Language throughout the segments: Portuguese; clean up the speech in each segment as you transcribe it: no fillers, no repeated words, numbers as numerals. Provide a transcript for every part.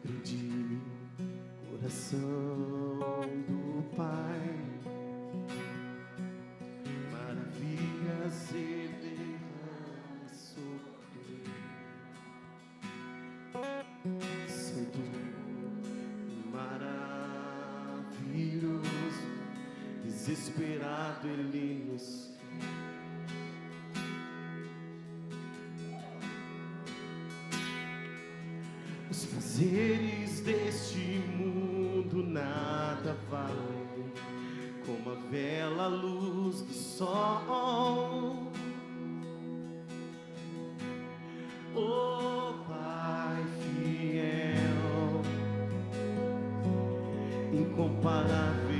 grande coração do Pai, maravilhas Ele derrama sobre Santo, maravilhoso, desesperado Ele nos os prazeres deste mundo nada valem como a bela luz do sol. Oh Pai fiel, incomparável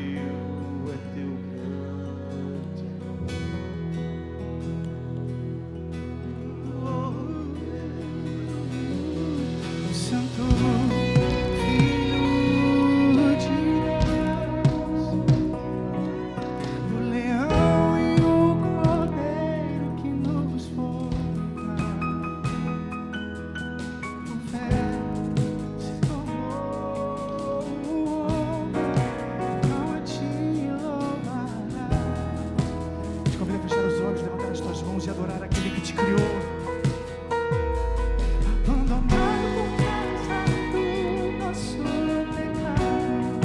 é teu grande amor. Santo e adorar aquele que te criou. Abandonado por causa do nosso pecado,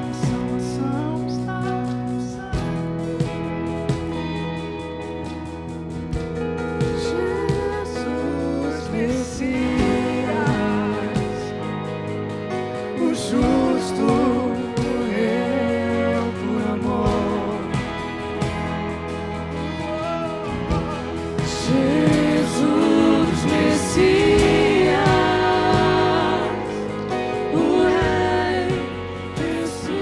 a salvação está no sangue. Jesus Messias, o justo morreu por amor. Jesus Messias, o Rei ressuscitou.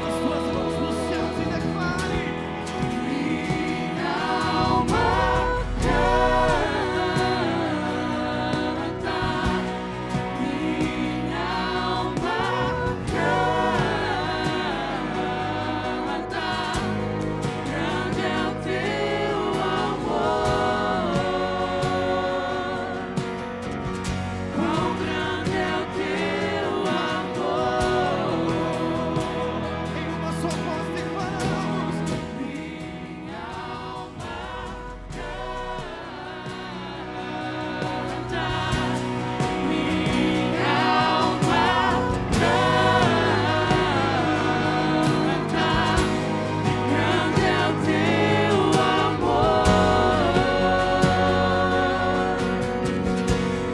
As tuas mãos nos céus e declare: Minha alma canta, minha alma canta. Grande é o teu amor, quão grande é o teu amor. em uma só voz declaramos: Minha alma canta, minha alma canta. Grande é o teu amor,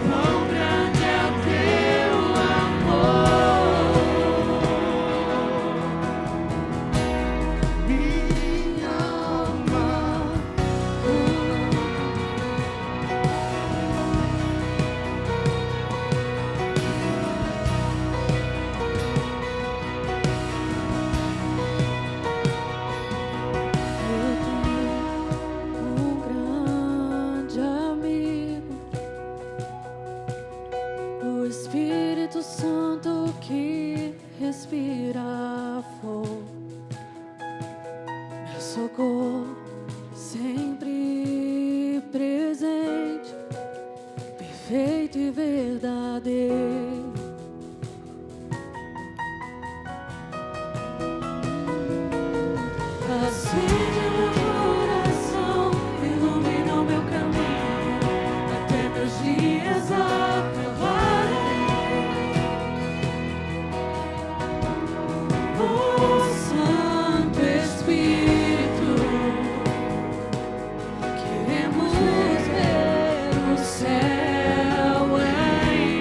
quão grande é o teu amor. minha alma. Um grande amigo, o Espírito Santo que respira fogo, meu socorro sempre presente, perfeito e verdadeiro. Acende meu coração, ilumina o meu caminho, até meus dias acabarem. Oh Santo Espírito, queremos ver o céu em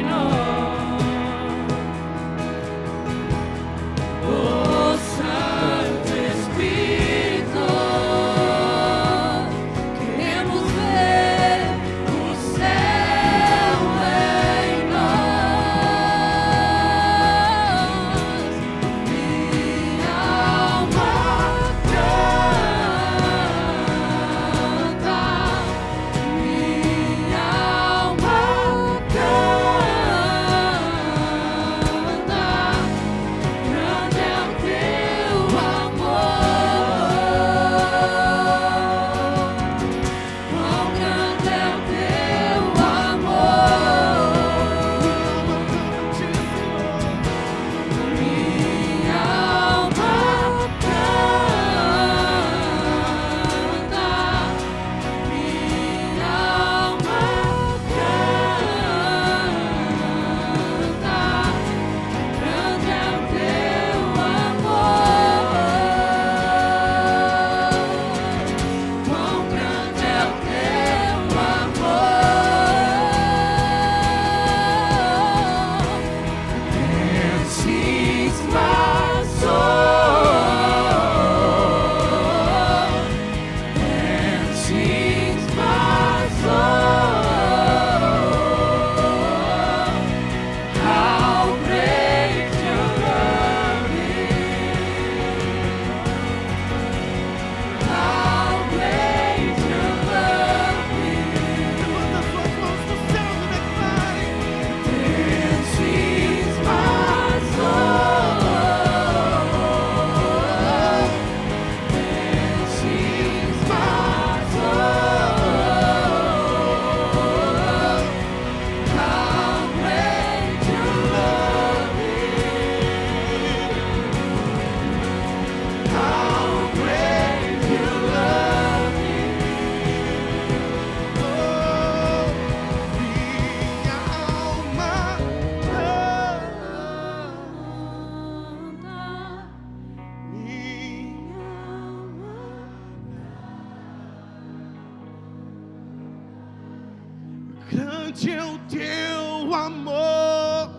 grande é o teu amor,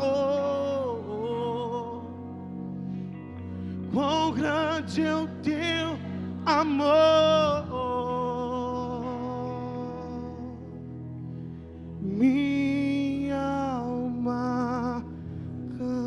quão grande é o teu amor, minha alma canta.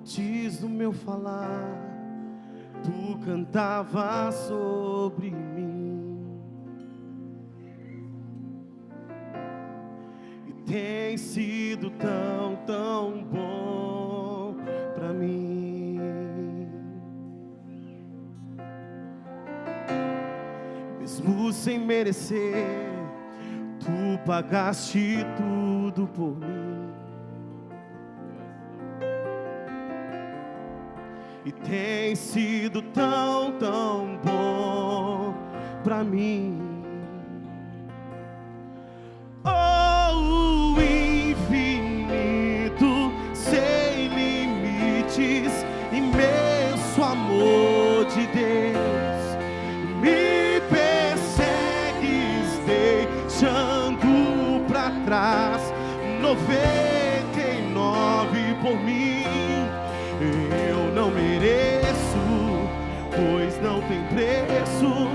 Antes do meu falar, tu cantava sobre mim, e tem sido tão, tão bom pra mim. Mesmo sem merecer, tu pagaste tudo por mim. E tem sido tão, tão bom pra mim. Oh, infinito, sem limites, imenso amor de Deus, me persegues deixando pra trás 99 por mim. Eu não mereço, pois não tem preço,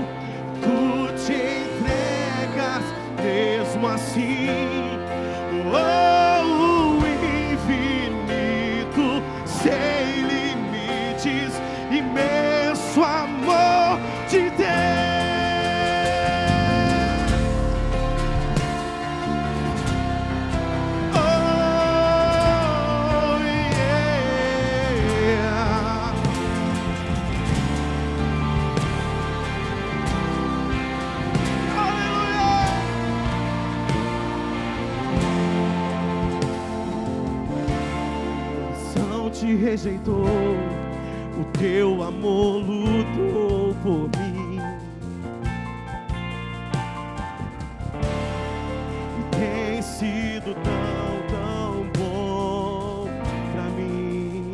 tu te entregas mesmo assim. Oh, infinito, sem limites, imenso amor de Deus. Te rejeitou, o teu amor lutou por mim, e tem sido tão, tão bom pra mim.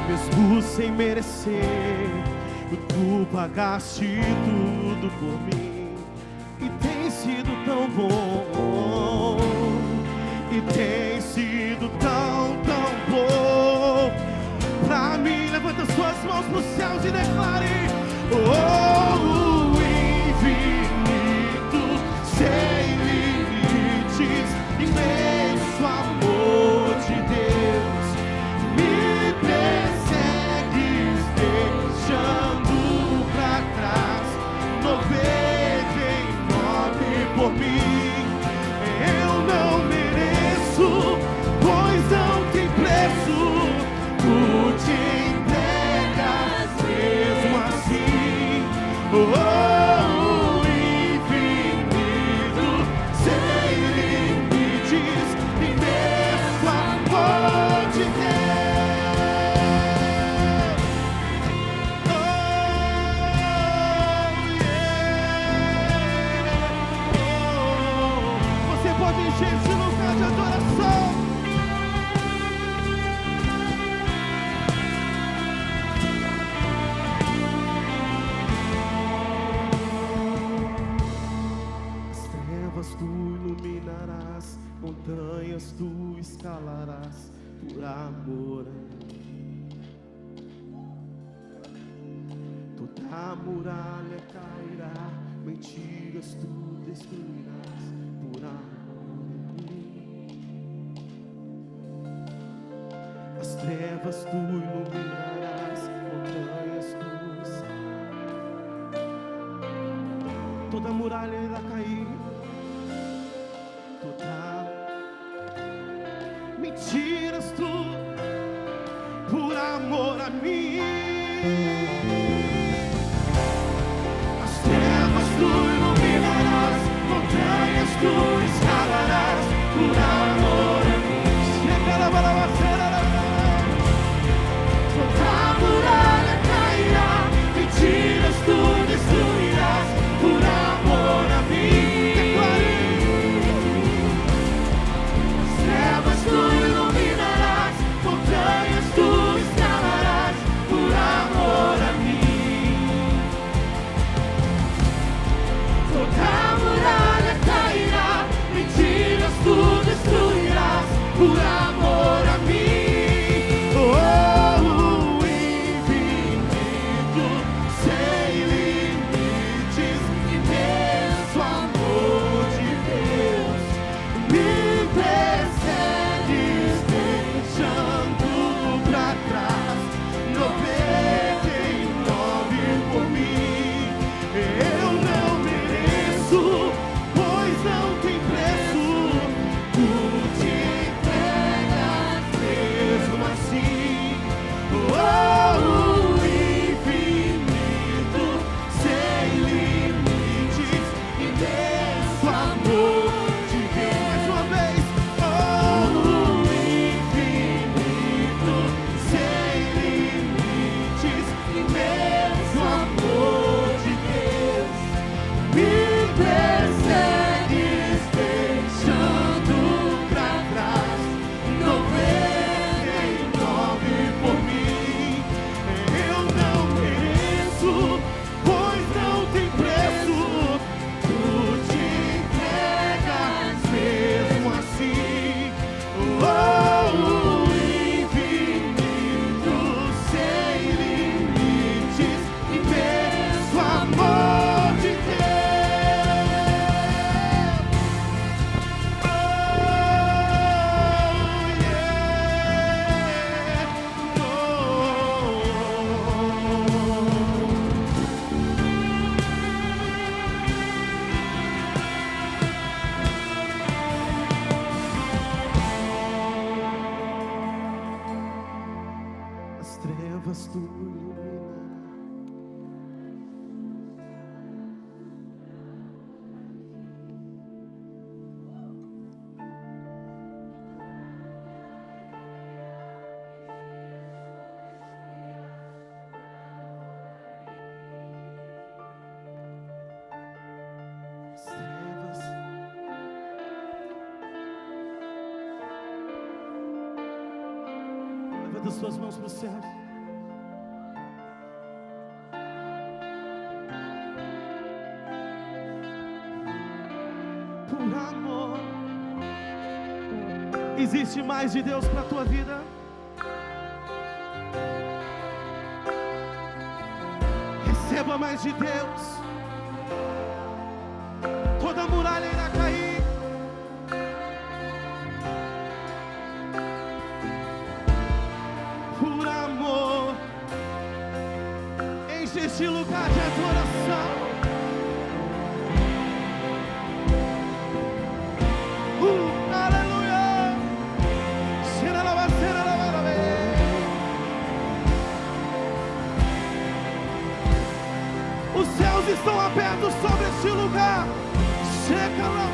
Mesmo sem merecer, tu pagaste tudo por mim, e tem sido tão bom. E tem sido tão, tão bom pra mim. Levanta suas mãos pros céus e declare: oh, infinito, sem limites, imenso amor de Deus, me persegues deixando pra trás 99 por mim. Eu não mereço, pois não tem preço, tu te entregas mesmo assim. Oh, infinito, sem limites, imenso amor de Deus. Oh, yeah. Você pode encher esse lugar de adoração. As trevas tu iluminarás, montanhas tu escalarás por amor a mim. Toda muralha cairá, mentiras tu destruirás por amor a mim. As trevas tu iluminarás, montanhas tu escalarás. Toda muralha irá cair, toda mentiras tu mim. As trevas tu iluminarás, montanhas tu escalarás, por amor a mim. Toda muralha cairá, mentiras tu destruirás, por amor a mim. As trevas tu iluminarás, montanhas tu escalarás, por amor a mim. Toda muralha cairá, mentiras tu destruirás, por amor a mim. Oh, infinito, sem limites, imenso amor de Deus, me persegues, deixando pra trás 99 por mim. Eu não mereço, pois não tem preço. Tu te entregas mesmo assim. Oh, infinito, sem limites, imenso amor de Deus. Mais uma vez. Oh, infinito, sem limites, imenso amor de Deus, me persegues, deixando pra trás 99 por mim. Eu não mereço, pois não tem preço. Tu te entregas mesmo assim. Oh, infinito, sem limites, imenso amor de Deus. Oh, as trevas tu iluminarás. As trevas. Levanta as suas mãos para o céu. Por amor, existe mais de Deus para a tua vida? Receba mais de Deus. Toda muralha irá cair. Por amor, enche este lugar de adoração. Aleluia. Os céus estão abertos sobre este lugar. Chega lá,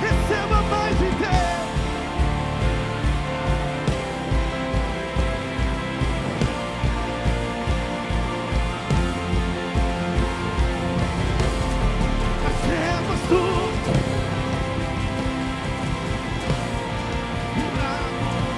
receba mais de Deus. As trevas tu por amor.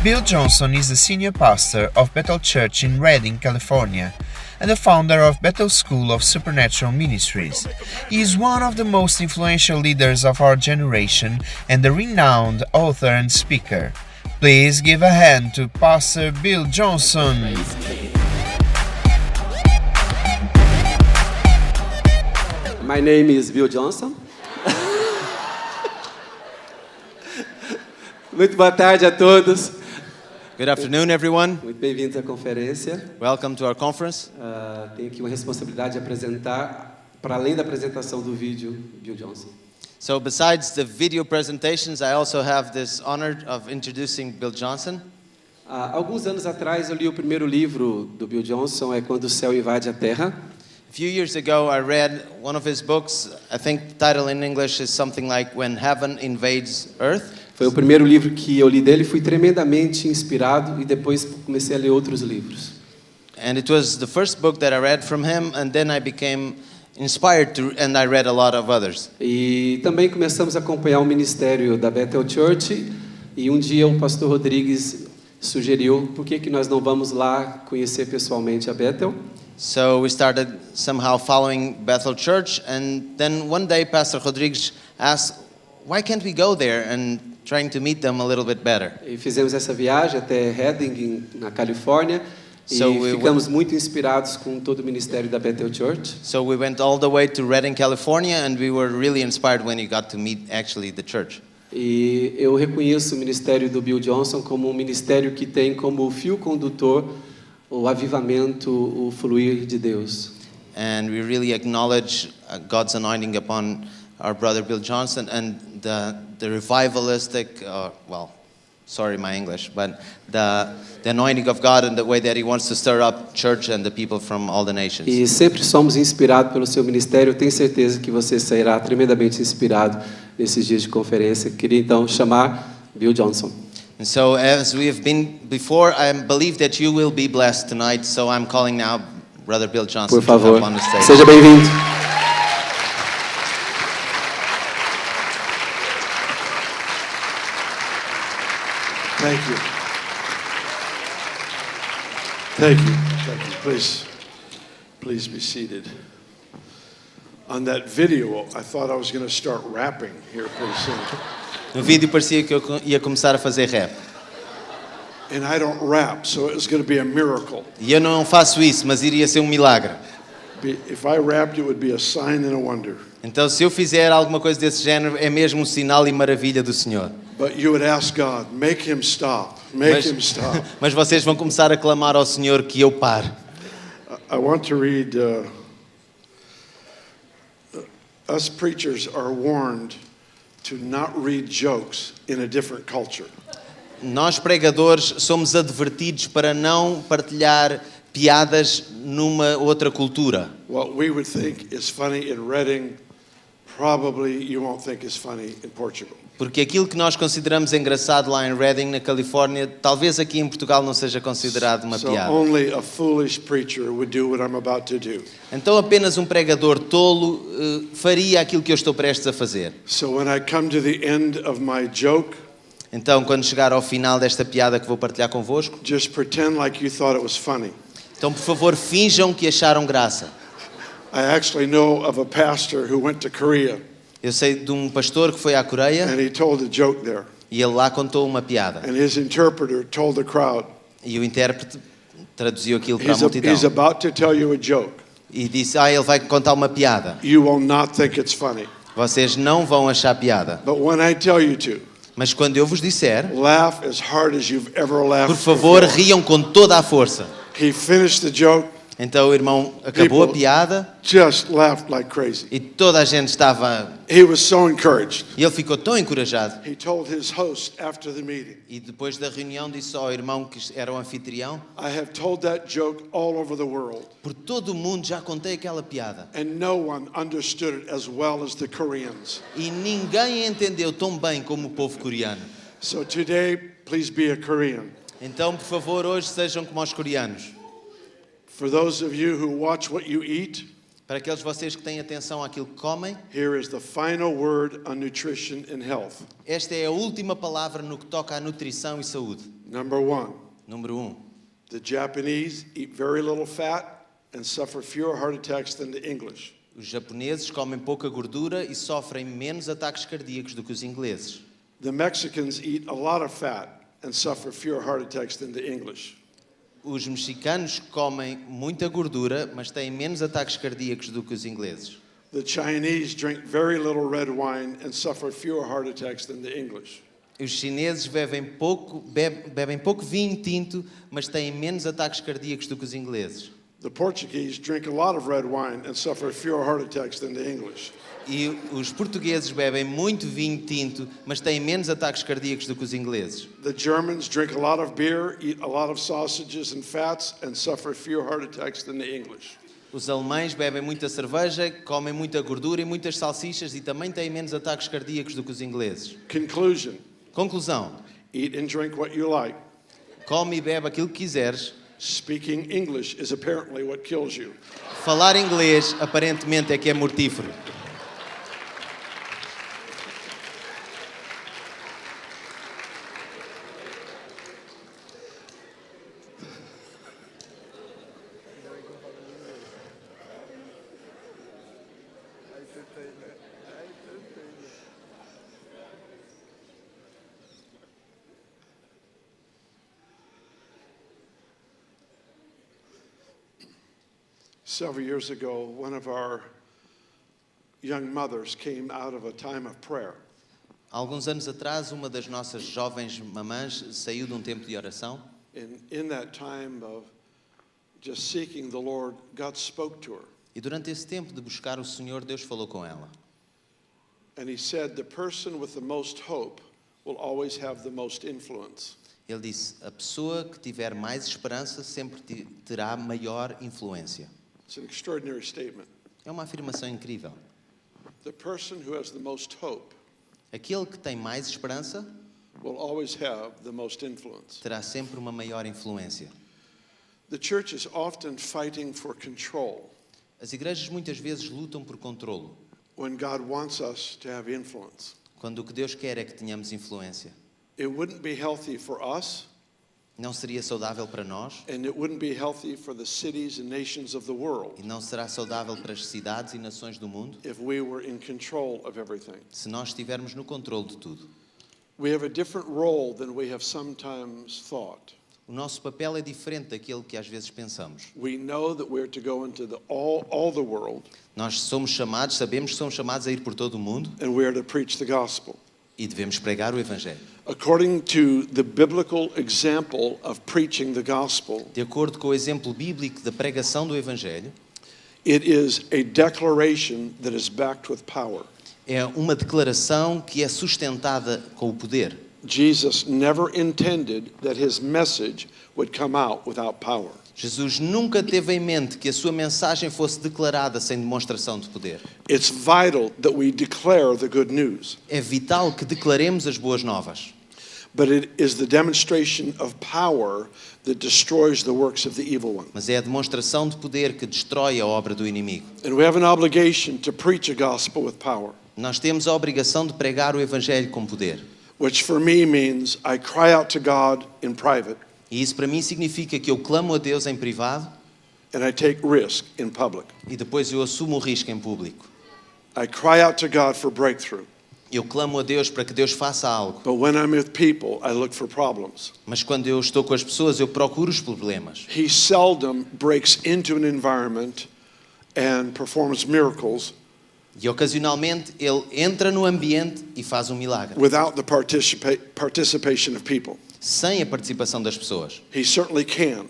Bill Johnson is the senior pastor of Bethel Church in Redding, California, and the founder of Bethel School of Supernatural Ministries. He is one of the most influential leaders of our generation and a renowned author and speaker. Please give a hand to Pastor Bill Johnson. My name is Bill Johnson. Muito boa tarde a todos. Good afternoon, everyone. Muito bem-vindos à conferência. Welcome to our conference. Tenho aqui uma responsabilidade de apresentar, para além da apresentação do vídeo, Bill Johnson. So besides the video presentations, I also have this honor of introducing Bill Johnson. Alguns anos atrás eu li o primeiro livro do Bill Johnson, é Quando o Céu Invade a Terra. A few years ago, I read one of his books. I think the title in English is something like When Heaven Invades Earth. Foi o primeiro livro que eu li dele, fui tremendamente inspirado e depois comecei a ler outros livros. And it was the first book that I read from him, and then I became inspired to, and I read a lot of others. E também começamos a acompanhar o ministério da Bethel Church, e um dia o pastor Rodrigues sugeriu por que nós não vamos lá conhecer pessoalmente a Bethel. So we started somehow following Bethel Church, and then one day Pastor Rodrigues asked, why can't we go there and trying to meet them a little bit better? E fizemos essa viagem até Redding, na Califórnia, So e ficamos muito inspirados com todo o ministério da Bethel Church. So we went all the way to Redding, California, and we were really inspired when we got to meet actually the church. E eu reconheço o ministério do Bill Johnson como um ministério que tem como fio condutor o avivamento, o fluir de Deus. And we really acknowledge God's anointing upon our brother Bill Johnson and the revivalistic, sorry my English, but the anointing of God and the way that he wants to stir up church and the people from all the nations. E sempre somos inspirados pelo seu ministério. Eu tenho certeza que você sairá tremendamente inspirado nesses dias de conferência. Queria então chamar Bill Johnson. And so as we have been before, I believe that you will be blessed tonight. So I'm calling now Brother Bill Johnson Por favor, to come on the stage. seja bem-vindo. Thank you. Thank you. Thank you. Please be seated. On that video, I thought I was going to start rapping here pretty soon. No vídeo parecia que eu ia começar a fazer rap. And I don't rap, so it was going to be a miracle. E eu não faço isso, mas iria ser um milagre. If I rapped, it would be a sign and a wonder. Então, se eu fizer alguma coisa desse género, é mesmo um sinal e maravilha do Senhor. But you would ask God, make him stop. Make him stop. Mas vocês vão começar a clamar ao Senhor que eu pare. I want to read, us preachers are warned to not read jokes in a different culture. Nós pregadores somos advertidos para não partilhar piadas numa outra cultura. What we would think is funny in Redding, probably you won't think is funny in Portugal. Porque aquilo que nós consideramos engraçado lá em Redding, na Califórnia, talvez aqui em Portugal não seja considerado uma So piada. only a foolish preacher would do what I'm about to do. Então apenas um pregador tolo faria aquilo que eu estou prestes a fazer. So when I come to the end of my joke, Então quando chegar ao final desta piada que vou partilhar convosco, just pretend like you thought it was funny. então por favor finjam que acharam graça. I actually know of a pastor who went to Korea Eu sei de um pastor que foi à Coreia and he told a joke there. e ele lá contou uma piada. And his interpreter told the crowd, E o intérprete traduziu aquilo para a multidão. he's about to tell you a joke. E disse, ele vai contar uma piada. You will not think it's funny. Vocês não vão achar piada. But when I tell you to, Mas quando eu vos disser, laugh as hard as you've ever laughed por favor, before. riam com toda a força. He finished the joke, Então o irmão acabou a People- piada just laughed like crazy. e toda a gente estava... He was so encouraged. E ele ficou tão encorajado. He told his host after the meeting, E depois da reunião disse ao irmão que era o anfitrião, I have told that joke all over the world, por todo o mundo já contei aquela piada. and no one understood it as well as the Koreans. E ninguém entendeu tão bem como o povo coreano. So today, please be a Korean. Então, por favor, hoje sejam como os coreanos. For those of you who watch what you eat, Para aqueles de vocês que têm atenção àquilo que comem, here is the final word on nutrition and health. esta é a última palavra no que toca à nutrição e saúde. Number one, Número 1. the Japanese eat very little fat and suffer fewer heart attacks than the English. Os japoneses comem pouca gordura e sofrem menos ataques cardíacos do que os ingleses. The Mexicans eat a lot of fat and suffer fewer heart attacks than the English. Os mexicanos comem muita gordura, mas têm menos ataques cardíacos do que os ingleses. The Chinese drink very little red wine and suffer fewer heart attacks than the English. Os chineses bebem pouco vinho tinto, mas têm menos ataques cardíacos do que os ingleses. The Portuguese drink a lot of red wine and suffer fewer heart attacks than the English. E os portugueses bebem muito vinho tinto, mas têm menos ataques cardíacos do que os ingleses. The Germans drink a lot of beer, eat a lot of sausages and fats, and suffer fewer heart attacks than the English. Os alemães bebem muita cerveja, comem muita gordura e muitas salsichas e também têm menos ataques cardíacos do que os ingleses. Conclusion, Conclusão: eat and drink what you like. come e bebe aquilo que quiseres. Speaking English is apparently what kills you. Falar inglês aparentemente é que é mortífero. Several years ago, one of our young mothers came out of a time of prayer. Há alguns anos atrás, uma das nossas jovens mamãs saiu de um tempo de oração And in that time of just seeking the Lord, God spoke to her. e durante esse tempo de buscar o Senhor, Deus falou com ela. And he said, the person with the most hope will always have the most influence. Ele disse: a pessoa que tiver mais esperança sempre terá maior influência. It's an extraordinary statement. É uma afirmação incrível. The person who has the most hope Aquele que tem mais esperança will always have the most influence. terá sempre uma maior influência. The church is often fighting for control As igrejas muitas vezes lutam por controlo, when God wants us to have influence. quando o que Deus quer é que tenhamos influência. It wouldn't be healthy for us, Não seria saudável para nós and it wouldn't be healthy for the cities and nations of the world e não será saudável para as cidades e nações do mundo if we were in control of everything. se nós estivermos no controle de tudo. We have a different role than we have sometimes thought. O nosso papel é diferente daquele que às vezes pensamos. We know that we're to go into all the world, Nós somos chamados, sabemos que somos chamados a ir por todo o mundo and we are to preach the gospel. e devemos pregar o Evangelho. According to the biblical example of preaching the gospel, De acordo com o exemplo bíblico da pregação do Evangelho, it is a declaration that is backed with power. é uma declaração que é sustentada com o poder. Jesus never intended that his message would come out without power. Jesus nunca teve em mente que a sua mensagem fosse declarada sem demonstração de poder. It's vital that we declare the good news, É vital que declaremos as boas novas. but it is the demonstration of power that destroys the works of the evil one. Mas é a demonstração de poder que destrói a obra do inimigo. And we have an obligation to preach a gospel with power, Nós temos a obrigação de pregar o Evangelho com poder. which for me means I cry out to God in private E isso para mim significa que eu clamo a Deus em privado and I take risk in public. e depois eu assumo o risco em público. I cry out to God for breakthrough, Eu clamo a Deus para que Deus faça algo. but when I'm with people, I look for problems. Mas quando eu estou com as pessoas, eu procuro os problemas. He seldom breaks into an environment and performs miracles E ocasionalmente ele entra no ambiente e faz um milagre, without the participation of people. sem a participação das pessoas. He certainly can,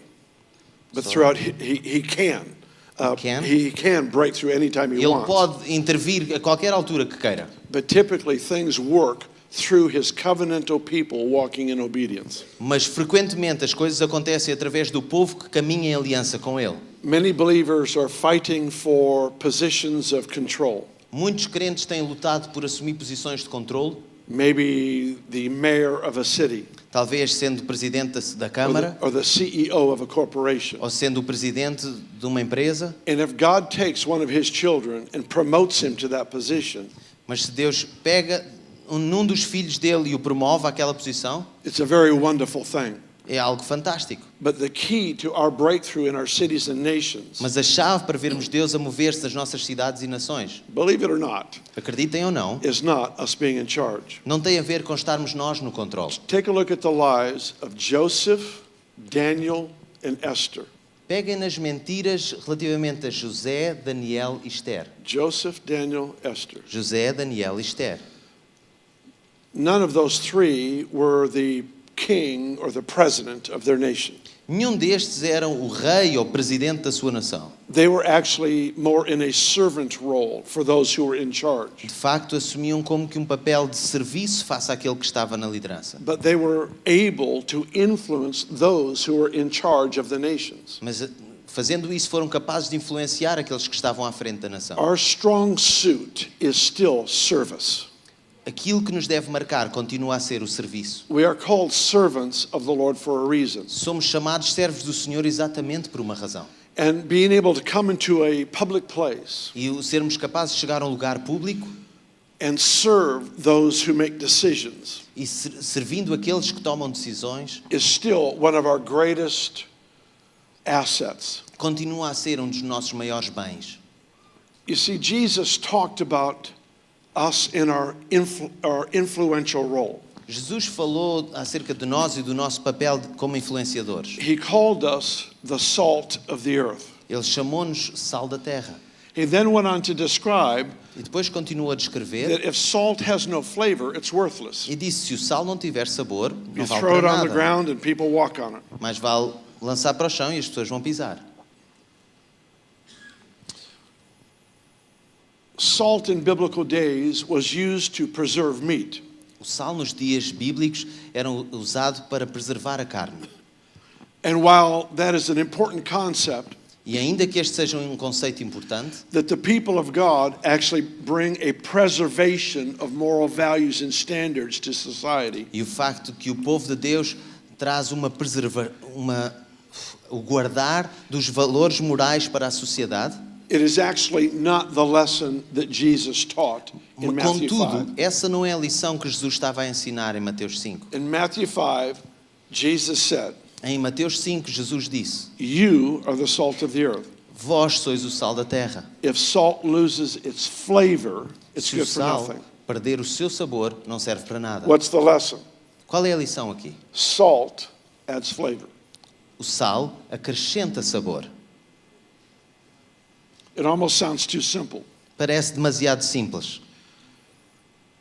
but So- throughout he can. Can? He can break through anytime he Ele wants. pode intervir a qualquer altura que queira. But typically things work through his covenantal people walking in obedience. Mas frequentemente as coisas acontecem através do povo que caminha em aliança com ele. Many believers are fighting for positions of control. Muitos crentes têm lutado por assumir posições de controle, Maybe the mayor of a city talvez sendo presidente da Câmara or the CEO of a corporation. ou sendo o presidente de uma empresa. And if God takes one of his children and promotes him to that position, Mas se Deus pega num dos filhos dele e o promove àquela posição, it's a very wonderful thing. é algo fantástico. But the key to our breakthrough in our cities and nations, Mas a chave para vermos Deus a mover-se nas nossas cidades e nações, believe it or not, acreditem ou não, is not us being in charge. não tem a ver com estarmos nós no controle. Take a look at the lives of Joseph, Daniel, and Esther. Peguem nas mentiras relativamente a José, Daniel e Esther. Joseph, Daniel, Esther. José, Daniel e Esther. None of those three were the king or the president of their nation. Nenhum destes eram o rei ou presidente da sua nação. They were actually more in a servant role for those who were in charge. De facto, assumiam como que um papel de serviço face àquele que estava na liderança. But they were able to influence those who were in charge of the nations. Mas fazendo isso foram capazes de influenciar aqueles que estavam à frente da nação. Our strong suit is still service. Aquilo que nos deve marcar continua a ser o serviço. We are called servants of the Lord for a reason. Somos chamados servos do Senhor exatamente por uma razão. And being able to come into a public place E o sermos capazes de chegar a um lugar público and serve those who make decisions e servindo aqueles que tomam decisões, is still one of our greatest assets. continua a ser um dos nossos maiores bens. You see, Jesus talked about us in our influential role. Jesus falou acerca de nós e do nosso papel como influenciadores. He called us the salt of the earth. Ele chamou-nos sal da terra. He then went on to describe E depois continua a descrever that if salt has no flavor, it's worthless. e disse: se o sal não tiver sabor, não You vale throw it para on the nada. ground and people walk on it. Mais vale lançar para o chão e as pessoas vão pisar. Salt in biblical days was used to preserve meat. O sal nos dias bíblicos era usado para preservar a carne. And while that is an important concept, E ainda que este seja um conceito importante, that the people of God actually bring a preservation of moral values and standards to society, e o facto que o povo de Deus traz o guardar dos valores morais para a sociedade, it is actually not the lesson that Jesus taught in Matthew 5. contudo, essa não é a lição que Jesus estava a ensinar em Mateus 5. In Matthew 5, Jesus said, Em Mateus 5, Jesus disse: "You are the salt of the earth. Vós sois o sal da terra. If salt loses its flavor, it's Se o good for sal nothing." perder o seu sabor, não serve para nada. What's the lesson? Qual é a lição aqui? Salt adds flavor. O sal acrescenta sabor. It almost sounds too simple. Parece demasiado simples,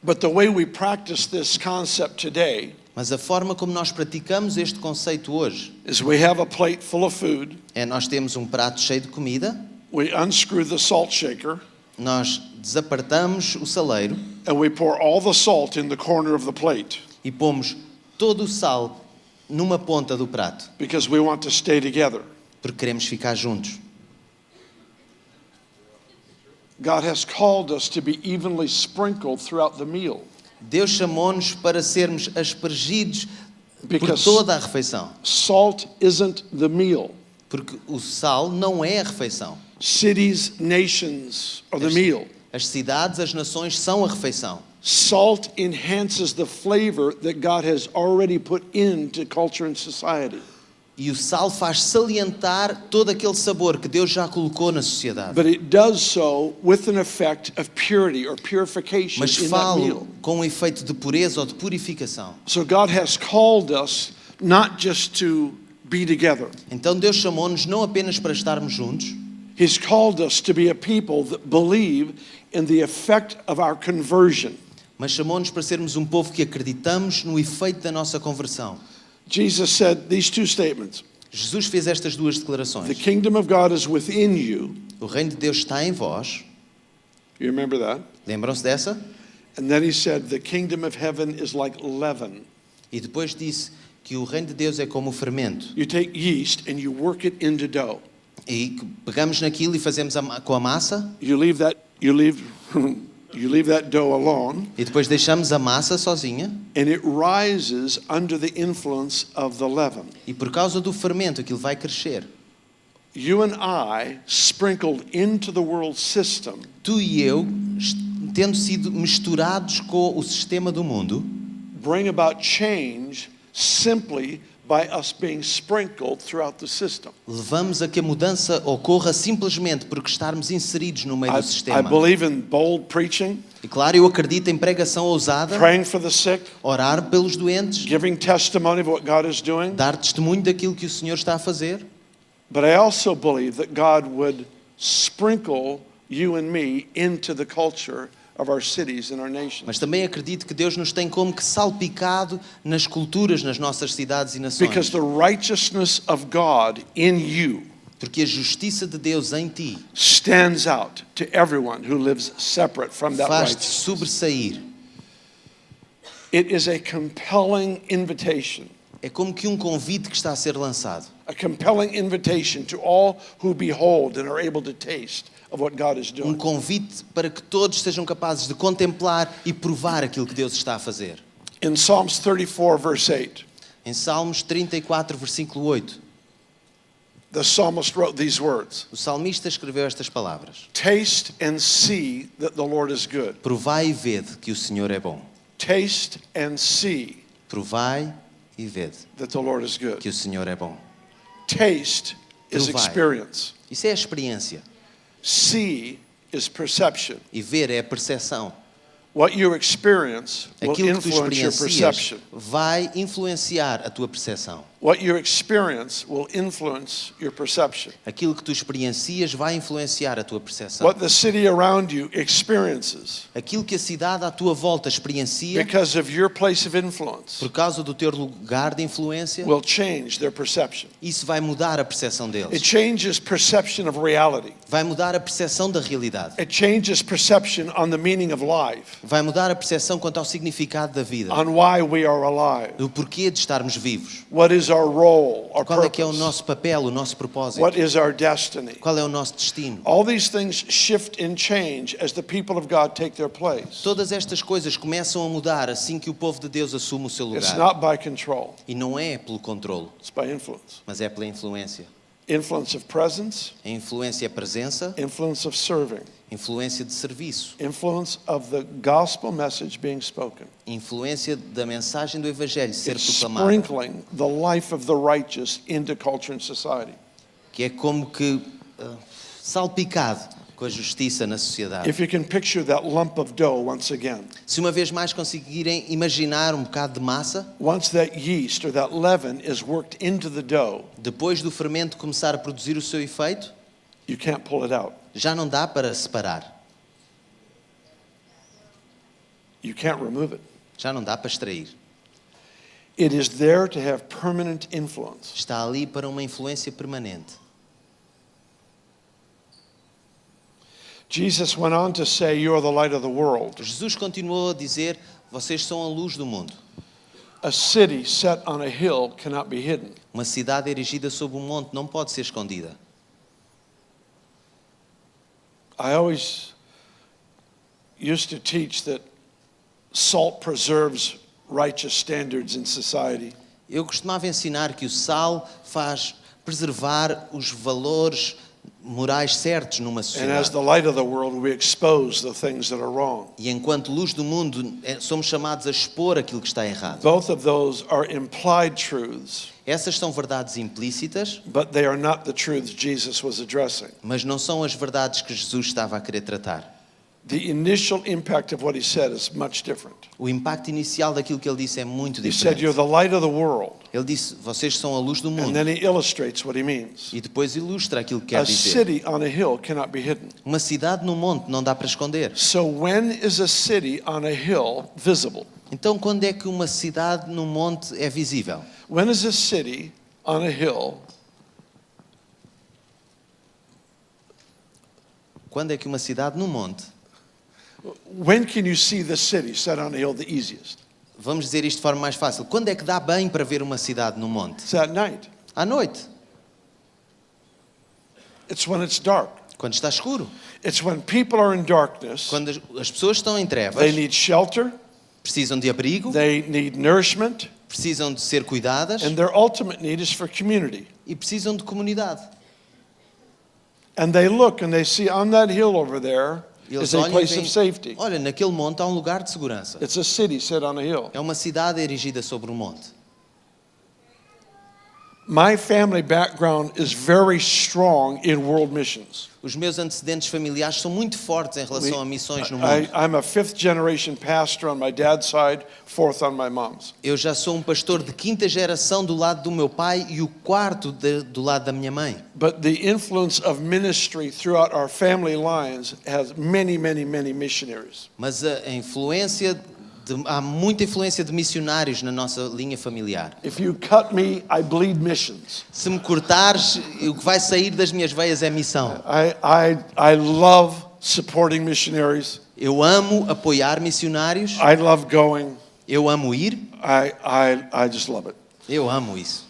But the way we practice this concept today mas a forma como nós praticamos este conceito hoje is we have a plate full of food, é: nós temos um prato cheio de comida, we unscrew the salt shaker, nós desapartamos o saleiro and we pour all the salt in the corner of the plate e pomos todo o sal numa ponta do prato, because we want to stay together. porque queremos ficar juntos. God has called us to be evenly sprinkled throughout the meal. Deus chamou-nos para sermos aspergidos por Because toda a refeição, salt isn't the meal. porque o sal não é a refeição. Cities, nations are the meal. As cidades, as nações são a refeição. Salt enhances the flavor that God has already put into culture and society. E o sal faz salientar todo aquele sabor que Deus já colocou na sociedade. But it does so with an effect of purity or purification Mas in that meal. falo com um efeito de pureza ou de purificação. So God has called us not just to be together. Então Deus chamou-nos não apenas para estarmos juntos, He's called us to be a people that believe in the effect of our conversion. mas chamou-nos para sermos um povo que acreditamos no efeito da nossa conversão. Jesus said these two statements. Jesus fez estas duas The declarações. kingdom of God is within you. O reino de Deus está em vós. You remember that? Lembram-se dessa? And then he said the kingdom of heaven is like leaven. E depois disse que o reino de Deus é como o fermento. You take yeast and you work it into dough. E que pegamos naquilo e fazemos com a massa You leave that dough alone, e depois deixamos a massa sozinha. and it rises under the influence of the leaven. E por causa do fermento aquilo vai crescer. You and I, sprinkled into the world system, Tu e eu, tendo sido misturados com o sistema do mundo, bring about change simply by us being sprinkled throughout the system. Levamos a que a mudança ocorra simplesmente porque estarmos inseridos no meio do I sistema. believe in bold preaching, E claro, eu acredito em pregação ousada, praying for the sick, orar pelos doentes, giving testimony of what God is doing. dar testemunho daquilo que o Senhor está a fazer. But I also believe that God would sprinkle you and me into the culture of our cities and our nations. Mas também acredito que Deus nos tem como que salpicado nas culturas, nas nossas cidades e nações. Because the righteousness of God in you Porque a justiça de Deus em ti stands out to everyone who lives separate from that faz-te righteousness. sobressair. It is a compelling invitation. É como que um convite que está a ser lançado. A compelling invitation to all who behold and are able to taste of what God is Um doing. convite para que todos sejam capazes de contemplar e provar aquilo que Deus está a fazer. In Psalms 34, verse 8, Em Salmos 34, versículo 8, the psalmist wrote these words: o salmista escreveu estas palavras: Taste and see that the Lord is good. Provai e vede que o Senhor é bom. Taste and see Provai e vede that the Lord is good. que o Senhor é bom. Taste is Provai. experience. Isso é a experiência. See is perception. E ver é a percepção. What you experience will Aquilo que tu influence your experiencias perception. vai influenciar a tua percepção. What you experience will influence your perception. Aquilo que tu experiencias vai influenciar a tua percepção. What the city around you experiences Aquilo que a cidade à tua volta experiencia because of your place of influence por causa do teu lugar de influência, will change their perception. isso vai mudar a percepção It deles. changes perception of reality. Vai mudar a percepção da realidade. It changes perception on the meaning of life, Vai mudar a percepção quanto ao significado da vida. on why we are alive. Do porquê de estarmos vivos. What is our role, our Qual é que é o purpose? nosso papel, o nosso propósito? What is our destiny? Qual é o nosso destino? All these things shift and change as the people of God take their place. Todas estas coisas começam a mudar assim que o povo de Deus assume o seu It's lugar. not by control, E não é pelo controle, it's by influence. mas é pela influência. Influence of presence, A influência é a presença, influence of serving, influência de serviço, influence of the gospel message being spoken. influência da mensagem do Evangelho ser It's proclamada. sprinkling the life of the righteous into culture and society. Que é como que salpicado com a justiça na sociedade. If you can picture that lump of dough once again, Se uma vez mais conseguirem imaginar um bocado de massa, once that yeast or that leaven is worked into the dough, depois do fermento começar a produzir o seu efeito, you can't pull it out. já não dá para separar, You can't remove it. já não dá para extrair. It is there to have permanent influence. Está ali para uma influência permanente. Jesus went on to say, "You are the light of the world." Jesus continuou a dizer: vocês são a luz do mundo. A city set on a hill cannot be hidden. Uma cidade erigida sobre um monte não pode ser escondida. I always used to teach that salt preserves righteous standards in society. Eu costumava ensinar que o sal faz preservar os valores morais certos numa And as sociedade. the light of the world, we expose the things that are wrong. E enquanto luz do mundo, somos chamados a expor aquilo que está errado. Both of those are implied truths, Essas são verdades implícitas, but they are not the truths Jesus was addressing. mas não são as verdades que Jesus estava a querer tratar. The initial impact of what he said is much different. O impacto inicial daquilo que ele disse é muito He said, diferente. "You're the light of the world." Ele disse: vocês são a luz do And mundo. then he illustrates what he means. E depois ilustra aquilo que quer A dizer. city on a hill cannot be hidden. Uma cidade no monte não dá para esconder. So when is a city on a hill visible? Então, quando é que uma cidade no monte é visível? When is a city on a hill Quando é que uma cidade no monte? When can you see the city set on a hill the easiest? Vamos dizer isto de forma mais fácil. Quando é que dá bem para ver uma cidade no monte? It's at night. À noite, It's when it's dark. quando está escuro. It's when people are in darkness. Quando as pessoas estão em trevas, They need shelter, precisam de abrigo, they need nourishment, precisam de ser cuidadas and their ultimate need is for community. e precisam de comunidade. And they look and they see on that hill over there Eles is a olham e place veem, of safety. olha, naquele monte há um lugar de segurança. It's a city set on a hill. É uma cidade erigida sobre um monte. My family background is very strong in world missions. Os meus antecedentes familiares são muito fortes em relação a missões no mundo. I'm a fifth generation pastor on my dad's side, fourth on my mom's. Eu já sou um pastor de quinta geração do lado do meu pai e o quarto do lado da minha mãe. But the influence of ministry throughout our family lines has many missionaries. Mas há muita influência de missionários na nossa linha familiar. If you cut me, I bleed missions. Se me cortares, o que vai sair das minhas veias é missão. I love supporting missionaries. Eu amo apoiar missionários. I love going. Eu amo ir. I just love it. Eu amo isso.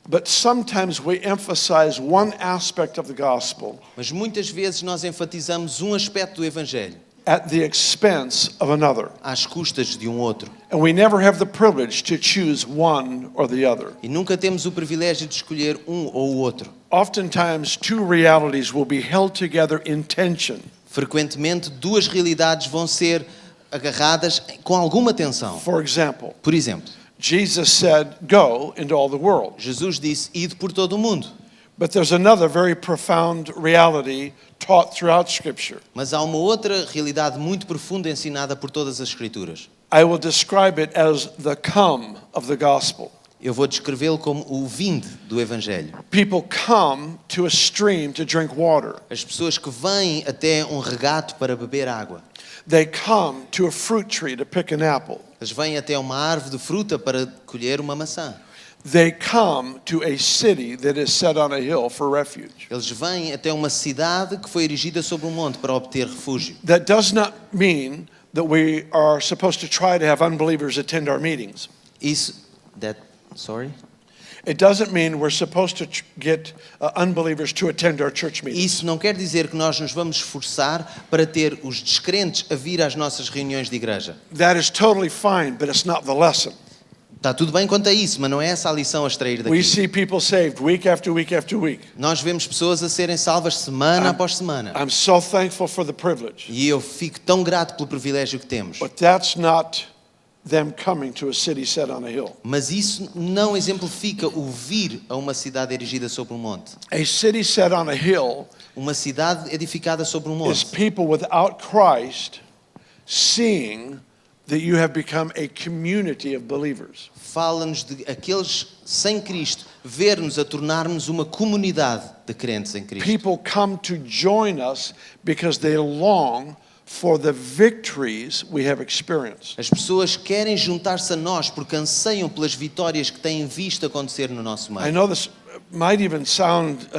But sometimes we emphasize one aspect of the gospel Mas muitas vezes nós enfatizamos um aspecto do evangelho at the expense of another. às custas de um outro. And we never have the privilege to choose one or the other. E nunca temos o privilégio de escolher um ou o outro. Oftentimes, two realities will be held together in tension. Frequentemente, duas realidades vão ser agarradas com alguma tensão. For example, Por exemplo, Jesus said, "Go into all the world." Jesus disse, ide por todo o mundo. But there's another very profound reality taught throughout Scripture. Mas há uma outra realidade muito profunda ensinada por todas as Escrituras. I will describe it as the come of the gospel. Eu vou descrevê-lo como o vinde do Evangelho. People come to a stream to drink water. As pessoas que vêm até um regato para beber água. They come to a fruit tree to pick an apple. Eles vêm até uma árvore de fruta para colher uma maçã. They come to a city that is set on a hill for refuge. Eles vêm até uma cidade que foi erigida sobre um monte para obter refúgio. That does not mean that we are supposed to try to have unbelievers attend our meetings. It doesn't mean we're supposed to get unbelievers to attend our church meetings. Isso não quer dizer que nós nos vamos esforçar para ter os descrentes a vir às nossas reuniões de igreja. That is totally fine, but it's not the lesson. Está tudo bem quanto a isso, mas não é essa a lição a extrair We daqui. see people saved week after week after week. Nós vemos pessoas a serem salvas semana após semana. I'm so thankful for the privilege. E eu fico tão grato pelo privilégio que temos. But that's not them coming to a city set on a hill. Mas isso não exemplifica o vir a uma cidade erigida sobre um monte. A city set on a hill Uma cidade edificada sobre um is monte. people without Christ seeing that you have become a community of believers. Fala-nos de aqueles sem Cristo, ver-nos a tornar-nos uma comunidade de crentes em Cristo. People come to join us because they long for the victories we have experienced. As pessoas querem juntar-se a nós porque anseiam pelas vitórias que têm visto acontecer no nosso I meio. know this might even sound,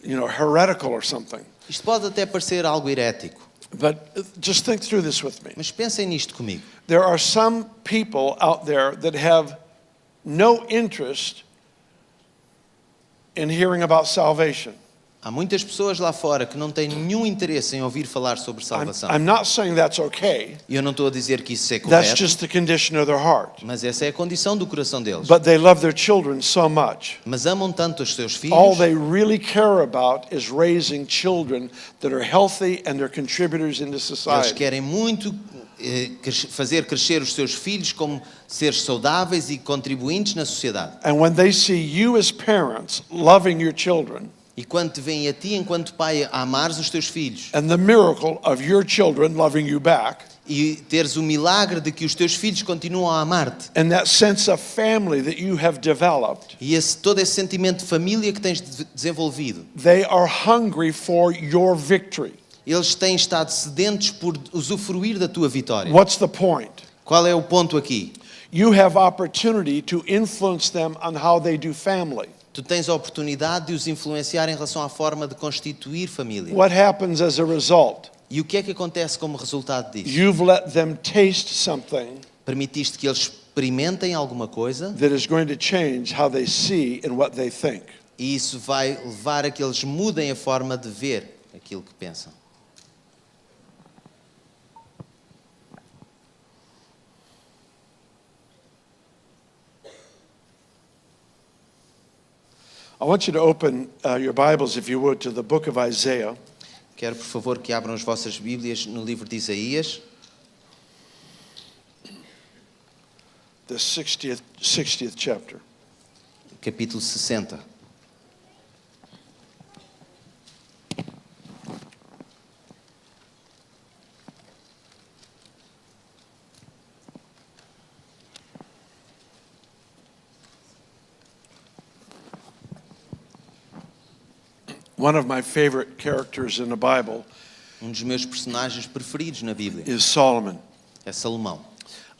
heretical or something, Isto pode até parecer algo herético, but just think through this with me. mas pensem nisto comigo. There are some people out there that have no interest in hearing about salvation. Há muitas pessoas lá fora que não têm nenhum interesse em ouvir falar sobre salvação. I'm not saying that's okay. E eu não estou a dizer que isso é That's correto, just the condition of their heart. mas essa é a condição do coração deles. But they love their children so much. Mas amam tanto os seus All filhos, they really care about is raising children that are healthy and they're contributors into eles society. querem muito fazer crescer os seus filhos como seres saudáveis e contribuintes na sociedade. And when they see you as parents loving your children E quando te veem a ti enquanto pai a amares os teus filhos and the miracle of your children loving you back, e teres o milagre de que os teus filhos continuam a amar-te and that sense of family that you have developed, e todo esse sentimento de família que tens desenvolvido, they are hungry for your victory. eles têm estado sedentos por usufruir da tua vitória. What's the point? Qual é o ponto aqui? You have opportunity to influence them on how they do family. Tu tens a oportunidade de os influenciar em relação à forma de constituir família. What happens as a result? E o que é que acontece como resultado disso? You've let them taste something Permitiste que eles experimentem alguma coisa that is going to change how they see and what they think. e isso vai levar a que eles mudem a forma de ver aquilo que pensam. I want you to open your Bibles, if you would, to the book of Isaiah. Quero, por favor, que abram as vossas Bíblias no livro de Isaías, The 60th chapter. capítulo 60. One of my favorite characters in the Bible Dos meus personagens preferidos na Bíblia is Solomon. é Salomão.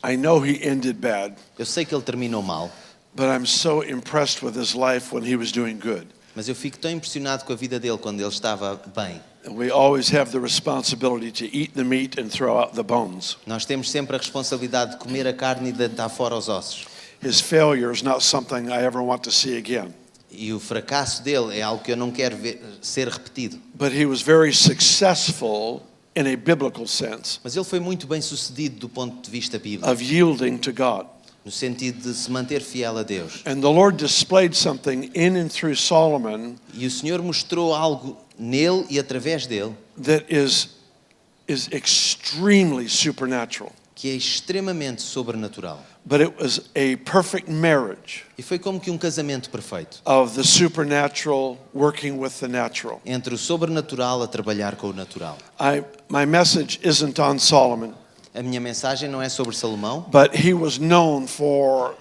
I know he ended bad, Eu sei que ele terminou mal, but I'm so impressed with his life when he was doing good. mas eu fico tão impressionado com a vida dele quando ele estava bem. And we always have the responsibility to eat the meat and throw out the bones. Nós temos sempre a responsabilidade de comer a carne e de deitar fora os ossos. His failure is not something I ever want to see again. E o fracasso dele é algo que eu não quero ver, ser repetido. But he was very successful in a biblical sense Mas ele foi muito bem sucedido do ponto de vista bíblico, of yielding to God. no sentido de se manter fiel a Deus. And the Lord displayed something in and through Solomon E o Senhor mostrou algo nele e através dele that is extremely supernatural. que é extremamente sobrenatural. But it was a perfect marriage E foi como que um casamento perfeito, of the supernatural working with the natural. entre o sobrenatural a trabalhar com o natural. My message isn't on Solomon, A minha mensagem não é sobre Salomão, but he was known for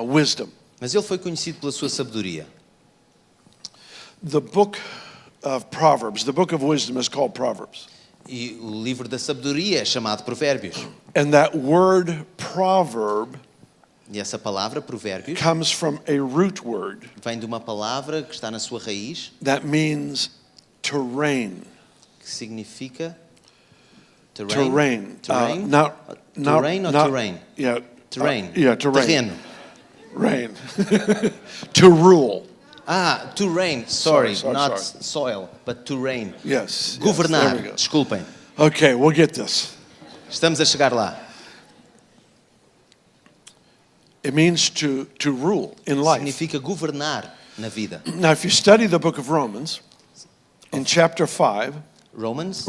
wisdom. mas ele foi conhecido pela sua sabedoria. The book of Proverbs, the book of wisdom is called Proverbs. E o livro da sabedoria é chamado Provérbios. And that word proverb E essa palavra, provérbios, comes from a root word vem de uma palavra que está na sua raiz, that means to reign. que significa To reign. Terrain? Terrain or terrain? Yeah. Terrain. Yeah, to reign. Terreno. Reign. To rule. Ah, to reign. Sorry, Sorry, not sorry. soil, but to reign. Yes. Governar. Yes, there we go. Desculpem. Okay, we'll get this. Estamos a chegar lá. It means to rule in life. Significa governar na vida. Now, if you study the book of Romans, in chapter 5, Romans,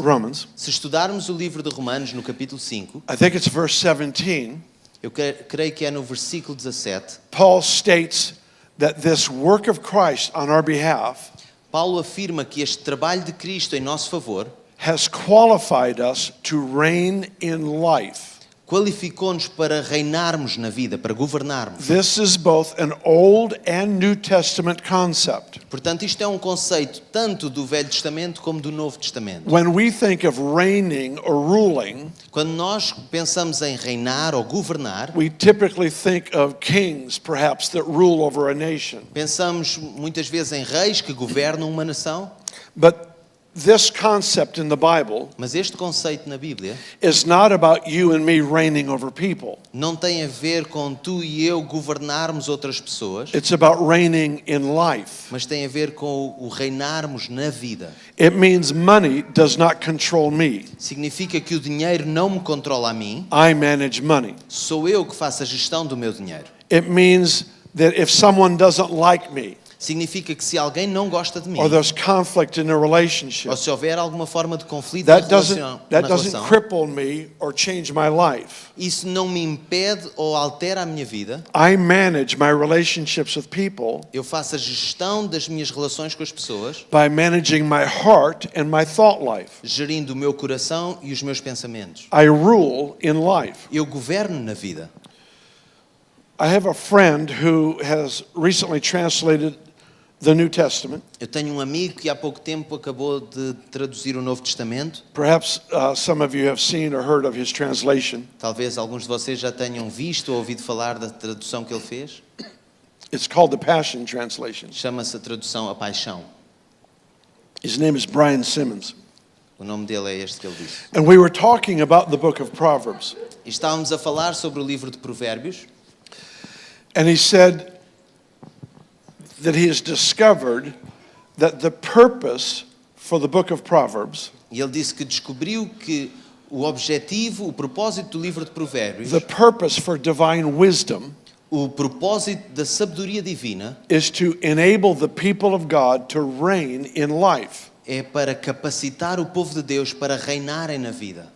Se estudarmos o livro de Romanos no capítulo 5, I think it's verse 17, eu creio que é no versículo 17, Paul states that this work of Christ on our behalf Paulo afirma que este trabalho de Cristo em nosso favor has qualified us to reign in life. qualificou-nos para reinarmos na vida, para governarmos. This is both an Old and New Testament concept. Portanto, isto é um conceito tanto do Velho Testamento como do Novo Testamento. When we think of reigning or ruling, Quando nós pensamos em reinar ou governar, we typically think of kings, perhaps, that rule over a nation. pensamos muitas vezes em reis que governam uma nação, But this concept in the Bible mas este conceito na Bíblia is not about you and me reigning over people. não tem a ver com tu e eu governarmos outras pessoas, It's about reigning in life. mas tem a ver com o reinarmos na vida. It means money does not control me. Significa que o dinheiro não me controla a mim, I manage money. sou eu que faço a gestão do meu dinheiro. It means that if someone doesn't like me, Significa que se alguém não gosta de mim, or there's conflict in a relationship, ou se houver alguma forma de conflito na that doesn't relação, cripple me or change my life. isso não me impede ou altera a minha vida. I manage my relationships with people Eu faço a gestão das minhas relações com as pessoas, by managing my heart and my thought life. gerindo o meu coração e os meus pensamentos. I rule in life. Eu governo na vida. I have a friend who has recently translated the New Testament. Eu tenho um amigo que há pouco tempo acabou de traduzir o Novo Testamento. Perhaps some of you have seen or heard of his translation. Talvez alguns de vocês já tenham visto ou ouvido falar da tradução que ele fez. It's called the Passion Translation. Chama-se a tradução A Paixão. His name is Brian Simmons. O nome dele é este que ele disse. And we were talking about the book of Proverbs. E estávamos a falar sobre o livro de Provérbios. And he said that he has discovered that the purpose for the book of Proverbs, E ele disse que descobriu que o objetivo, o propósito do livro de Provérbios, the purpose for divine wisdom, o propósito da sabedoria divina, is to enable the people of God to reign in life. é para capacitar o povo de Deus para reinarem na vida.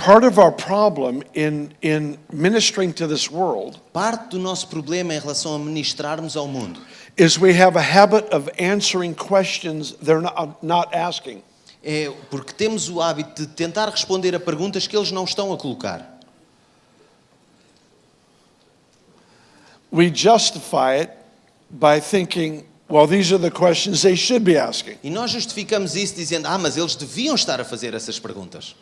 Part of our problem in ministering to this world Parte do nosso problema em relação a ministrarmos ao mundo is we have a habit of answering questions they're not asking. é porque temos o hábito de tentar responder a perguntas que eles não estão a colocar. We justify it by thinking, well, these are the questions they should be asking. E nós justificamos isso dizendo, mas eles deviam estar a fazer essas perguntas.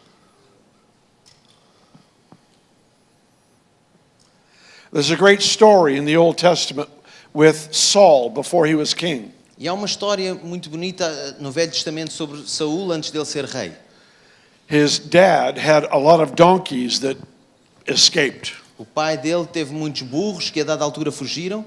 There's a great story in the Old Testament with Saul before he was king. E há uma história muito bonita no Velho Testamento sobre Saul antes dele ser rei. His dad had a lot of donkeys that escaped. O pai dele teve muitos burros que a dada altura fugiram.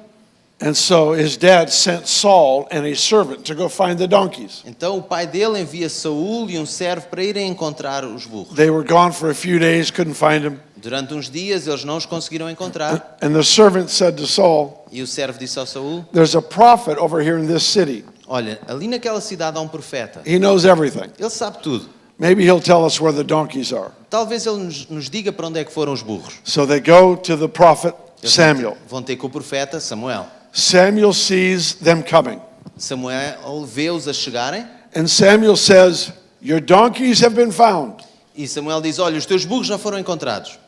And so his dad sent Saul and a servant to go find the donkeys. Então o pai dele envia Saul e um servo para irem encontrar os burros. They were gone for a few days, couldn't find them. Durante uns dias eles não os conseguiram encontrar. And the servant said to Saul, E o servo disse ao Saul, there's a prophet over here in this city. olha, ali naquela cidade há um profeta. He knows everything. Ele sabe tudo. Maybe he'll tell us where the donkeys are. Talvez ele nos diga para onde é que foram os burros. So they go to the prophet Eles Samuel. vão ter com o profeta Samuel. Samuel sees them coming. Samuel vê-os a chegarem And Samuel says, your donkeys have been found. e Samuel diz, olha, os teus burros já foram encontrados.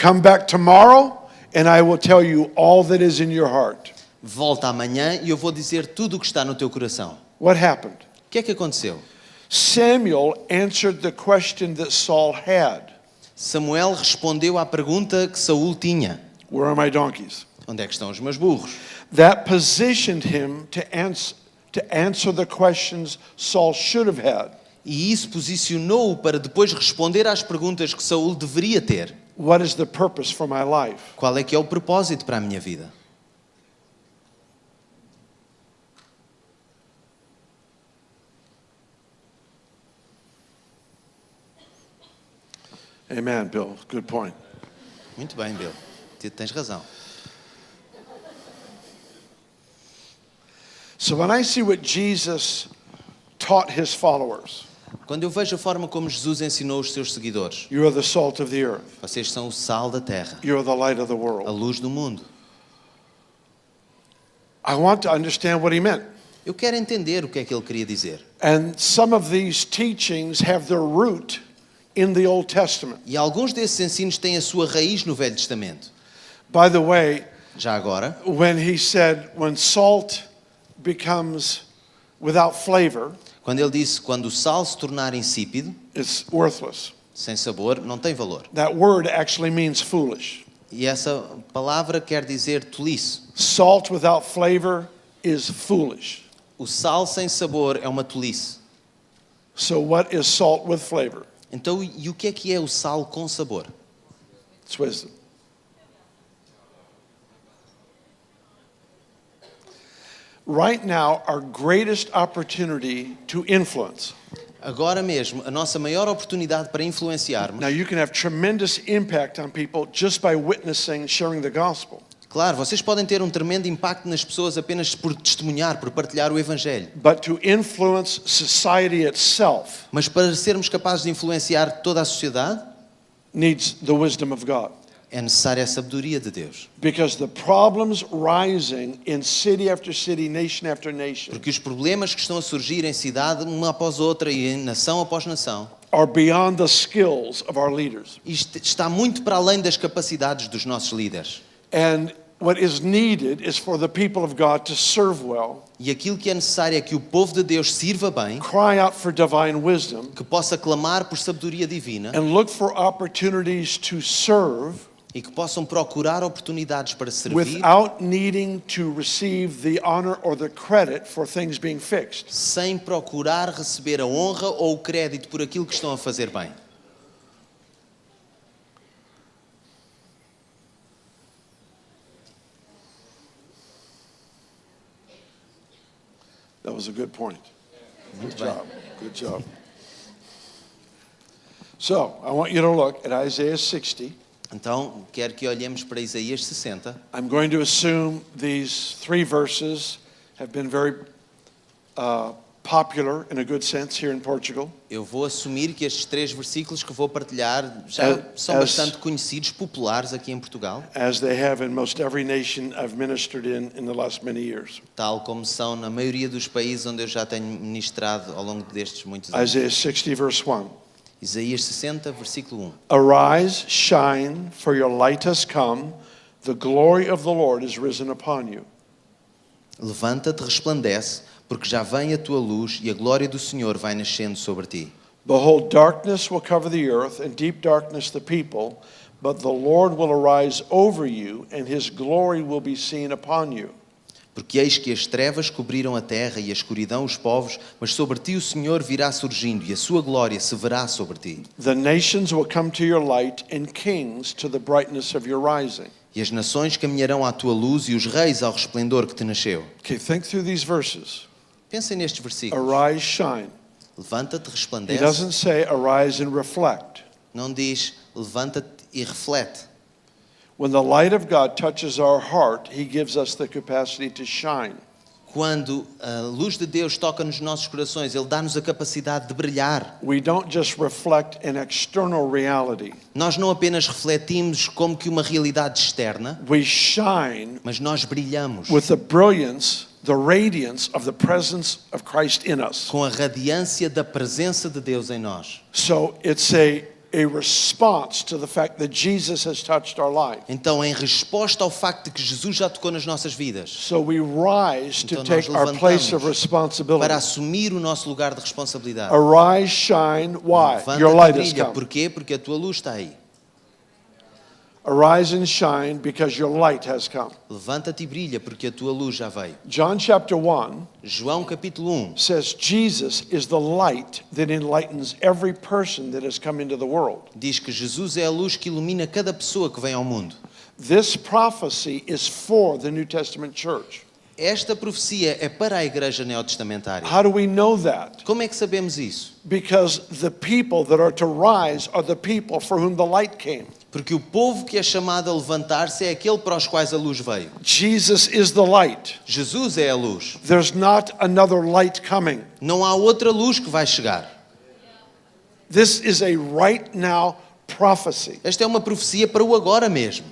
Come back tomorrow and I will tell you all that is in your heart. Volta amanhã e eu vou dizer tudo o que está no teu coração. What happened? O que é que aconteceu? Samuel answered the question that Saul had. Samuel respondeu à pergunta que Saul tinha. Where are my donkeys? Onde é que estão os meus burros? That positioned him to answer the questions Saul should have had. E isso posicionou-o para depois responder às perguntas que Saul deveria ter. What is the purpose for my life? Qual é que é o propósito para a minha vida? Amen, Bill. Good point. Muito bem, Bill. Tens razão. So when I see what Jesus taught his followers, Quando eu vejo a forma como Jesus ensinou os seus seguidores, you are the salt of the earth. vocês são o sal da terra, You are the light of the a world. luz do mundo. I want to understand what he meant. Eu quero entender o que é que ele queria dizer. And some of these teachings have their root in the Old Testament. E alguns desses ensinos têm a sua raiz no Velho Testamento. By the way, Já agora, when he said, when salt becomes without flavor, quando ele disse, quando o sal se tornar insípido, it's worthless. sem sabor, não tem valor. That word actually means foolish. E essa palavra quer dizer tolice. Salt without flavor is foolish. O sal sem sabor é uma tolice. So what is salt with flavor? Então, e o que é o sal com sabor? It's wisdom. Right now, our greatest opportunity to influence. Agora mesmo, a nossa maior oportunidade para influenciarmos. Now, you can have tremendous impact on people just by witnessing, sharing the gospel. Claro, vocês podem ter um tremendo impacto nas pessoas apenas por testemunhar, por partilhar o Evangelho. But to influence society itself Mas para sermos capazes de influenciar toda a sociedade, needs the wisdom of God. é necessária a sabedoria de Deus. Because the problems rising in city after city, nation after nation, Porque os problemas que estão a surgir em cidade, uma após outra e em nação após nação, are beyond the skills of our leaders. isto está muito para além das capacidades dos nossos líderes. And what is needed is for the people of God to serve well, E aquilo que é necessário é que o povo de Deus sirva bem, cry out for divine wisdom, que possa clamar por sabedoria divina and look for opportunities to serve e que possam procurar oportunidades para servir without needing to receive the honor or the credit for things being fixed. sem procurar receber a honra ou o crédito por aquilo que estão a fazer bem. That was a good point. Good job. Good job. So, I want you to look at Isaiah 60. Então, quero que olhemos para Isaías 60. I'm going to assume these three verses have been very popular in a good sense here in Portugal. Eu vou assumir que estes 3 versículos que vou partilhar já são bastante conhecidos, populares aqui em Portugal, As they have in most every nation I've ministered in the last many years. tal como são na maioria dos países onde eu já tenho ministrado ao longo destes muitos anos. Isaiah 60 verse 1. Isaías 60, versículo 1. Arise, shine, for your light has come, the glory of the Lord is risen upon you. Levanta-te, resplandece, porque já vem a tua luz e a glória do Senhor vai nascendo sobre ti. Behold, darkness will cover the earth, and deep darkness the people, but the Lord will arise over you, and his glory will be seen upon you. Porque eis que as trevas cobriram a terra e a escuridão os povos, mas sobre ti o Senhor virá surgindo e a sua glória se verá sobre ti. The nations will come to your light, and kings to the brightness of your rising. E as nações caminharão à tua luz e os reis ao resplendor que te nasceu. Okay, think through these verses. Pensem nestes versículos. Arise, shine. Levanta-te, He resplandece. doesn't say arise and reflect. Não diz levanta-te e reflete. When the light of God touches our heart, he gives us the capacity to shine. Quando a luz de Deus toca nos nossos corações, Ele dá-nos a capacidade de brilhar. We don't just reflect an external reality. Nós não apenas refletimos como que uma realidade externa, We shine mas nós brilhamos with the brilliance, the radiance of the presence of Christ in us. com a radiância da presença de Deus em nós. So it's a response to the fact that Jesus has touched our life. Então, em resposta ao facto de que Jesus já tocou nas nossas vidas, So we rise to Então take nós our place of levantamos responsibility. para assumir o nosso lugar de responsabilidade. Arise, shine. Why? Levanta-te Your e light has brilha. come. Porquê? Porque a tua luz está aí. Arise and shine because your light has come. Levanta-te e brilha, porque a tua luz já veio. John chapter 1 João capítulo 1 says Jesus is the light that enlightens every person that has come into the world. diz que Jesus é a luz que ilumina cada pessoa que vem ao mundo. This prophecy is for the New Testament church. Esta profecia é para a igreja neotestamentária. How do we know that? Como é que sabemos isso? Because the people that are to rise are the people for whom the light came. Porque o povo que é chamado a levantar-se é aquele para os quais a luz veio. Jesus is the light. Jesus é a luz. There's not another light coming. Não há outra luz que vai chegar. This is a right now prophecy. Esta é uma profecia para o agora mesmo.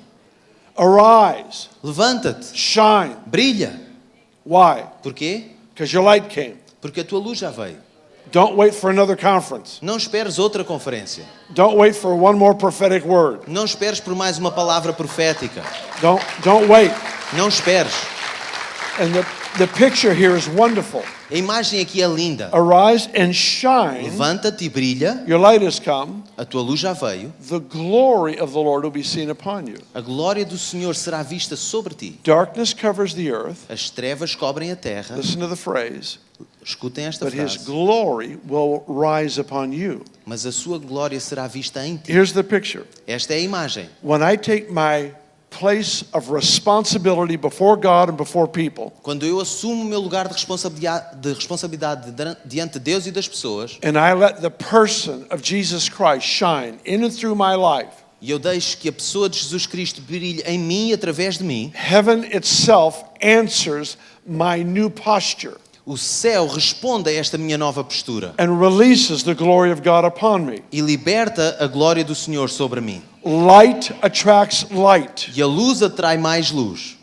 Arise, Levanta-te, shine. brilha. Why? Porquê? Because your light came. Porque a tua luz já veio. Don't wait for another conference. Não esperes outra conferência. Don't wait for one more prophetic word. Não esperes por mais uma palavra profética. Don't wait. Não esperes. And the picture here is wonderful. A imagem aqui é linda. Arise and shine. Levanta-te e brilha. Your light has come. A tua luz já veio. The glory of the Lord will be seen upon you. A glória do Senhor será vista sobre ti. Darkness covers the earth. As trevas cobrem a terra. Listen to the phrase. Escutem esta But his frase. glory will rise upon you. Mas a sua glória será vista em ti. Here's the picture. Esta é a imagem. When I take my place of responsibility before God and before people, Quando eu assumo o meu lugar de responsabilidade diante de Deus e das pessoas, and I let the person of Jesus Christ shine in and through my life, e eu deixo que a pessoa de Jesus Cristo brilhe em mim e através de mim, heaven itself answers my new posture o céu responde a esta minha nova postura and releases the glory of God upon me. e liberta a glória do Senhor sobre mim. Light attracts light. E a luz atrai mais luz.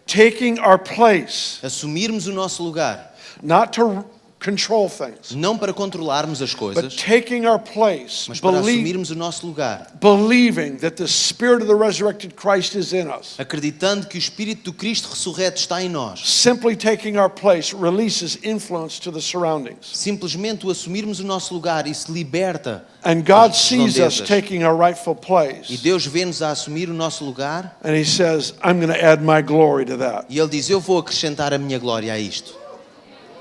Taking our place, Assumirmos o nosso lugar, not to control things, não para controlarmos as but coisas, taking our place, mas para assumirmos o nosso lugar, believing that the Spirit of the resurrected Christ is in us. acreditando que o Espírito do Cristo ressurreto está em nós. Simply taking our place releases influence to the surroundings. Simplesmente o assumirmos o nosso lugar, isso liberta. And God as sees us redondezas. taking our rightful E place. Deus vê-nos a assumir o nosso lugar And He says, I'm going to add my glory to that. e Ele diz, eu vou acrescentar a minha glória a isto.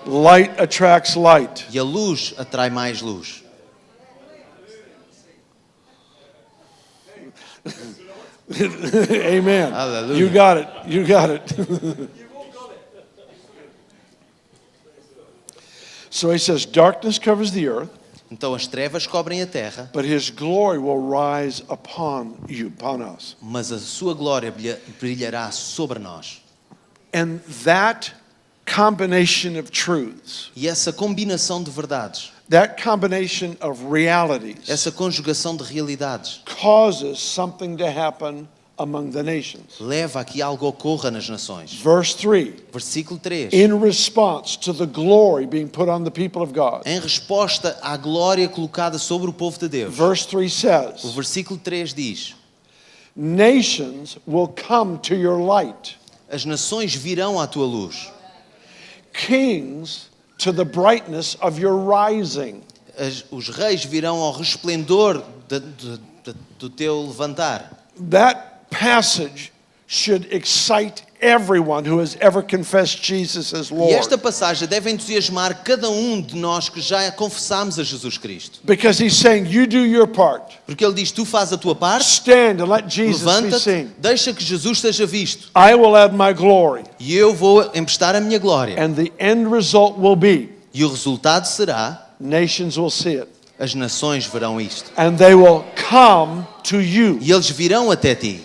Light attracts light. E a luz atrai mais luz. Amen. Hallelujah. You got it. You got it. So He says, darkness covers the earth. Então as trevas cobrem a terra, but his glory will rise upon you, upon us. mas a sua glória brilhará sobre nós. And that combination of truths, E essa combinação de verdades, that combination of realities, essa conjugação de realidades, causes something to happen among the nations. leva a que algo ocorra nas nações. Verse 3, Versículo 3. in response to the glory being put on the people of God. Em resposta à glória colocada sobre o povo de Deus. Verse 3 O says, versículo 3 diz: nations will come to your light, as nações virão à tua luz, kings to the brightness of your rising. os reis virão ao resplendor do teu levantar. That passage should excite everyone who has ever confessed Jesus as E Lord. esta passagem deve entusiasmar cada um de nós que já confessamos a Jesus Cristo. Because he's saying, you do your part. Porque ele diz: tu faz a tua parte, Stand and let Jesus be levanta-te, seen. deixa que Jesus seja visto, I will add my glory. e eu vou emprestar a minha glória. And the end result will be, E o resultado será: nations will see it. as nações verão isto. And they will come to you. E eles virão até ti.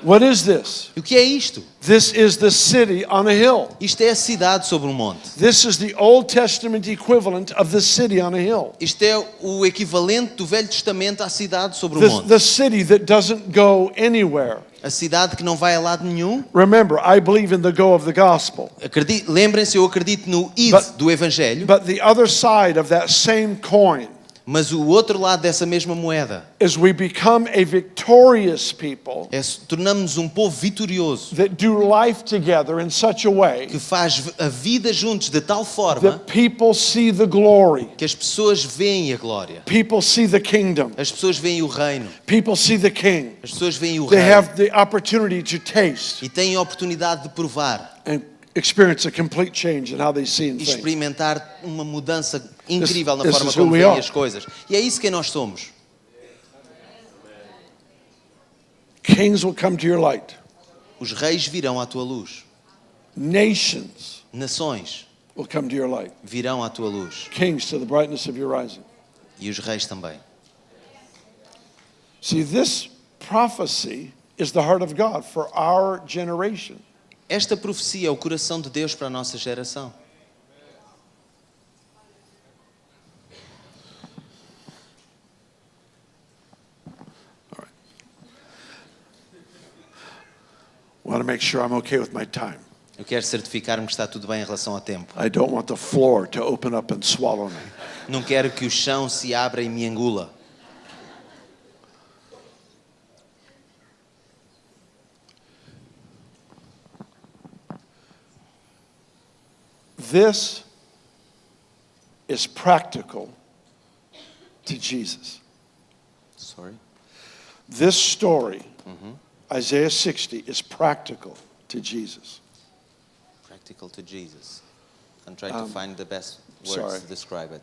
What is this? E o que é isto? This is the city on a hill. Isto é a cidade sobre um monte. This is the Old Testament equivalent of the city on a hill. Isto é o equivalente do Velho Testamento à cidade sobre o monte. The city that doesn't go anywhere. A cidade que não vai a lado nenhum. Remember, I believe in the go of the gospel. Lembrem-se, eu acredito no id do Evangelho, But the other side of that same coin mas o outro lado dessa mesma moeda is we become a victorious people é tornamos-nos um povo vitorioso that do life together in such a way que faz a vida juntos de tal forma that people see the glory. que as pessoas veem a glória. People see the kingdom. As pessoas veem o reino. People see the king. As pessoas veem o They reino have the opportunity to taste e têm a oportunidade de provar and experience a complete change in how they see e things. experimentar uma mudança incrível na This forma is who como we veem are. as coisas. E é isso que nós somos. Kings will come to your light. Os reis virão à tua luz. Nations Nações will come to your light. virão à tua luz. Kings to the brightness of your rising. E os reis também. See, this prophecy is the heart of God for our generation. Esta profecia é o coração de Deus para a nossa geração. I want to make sure I'm okay with my time. Eu quero certificar-me que está tudo bem em relação ao tempo. I don't want the floor to open up and swallow me. Não quero que o chão se abra e me engula. This is practical to Jesus. Sorry. This story, Isaiah 60, is practical to Jesus. Practical to Jesus. I'm trying to find the best words sorry. to describe it.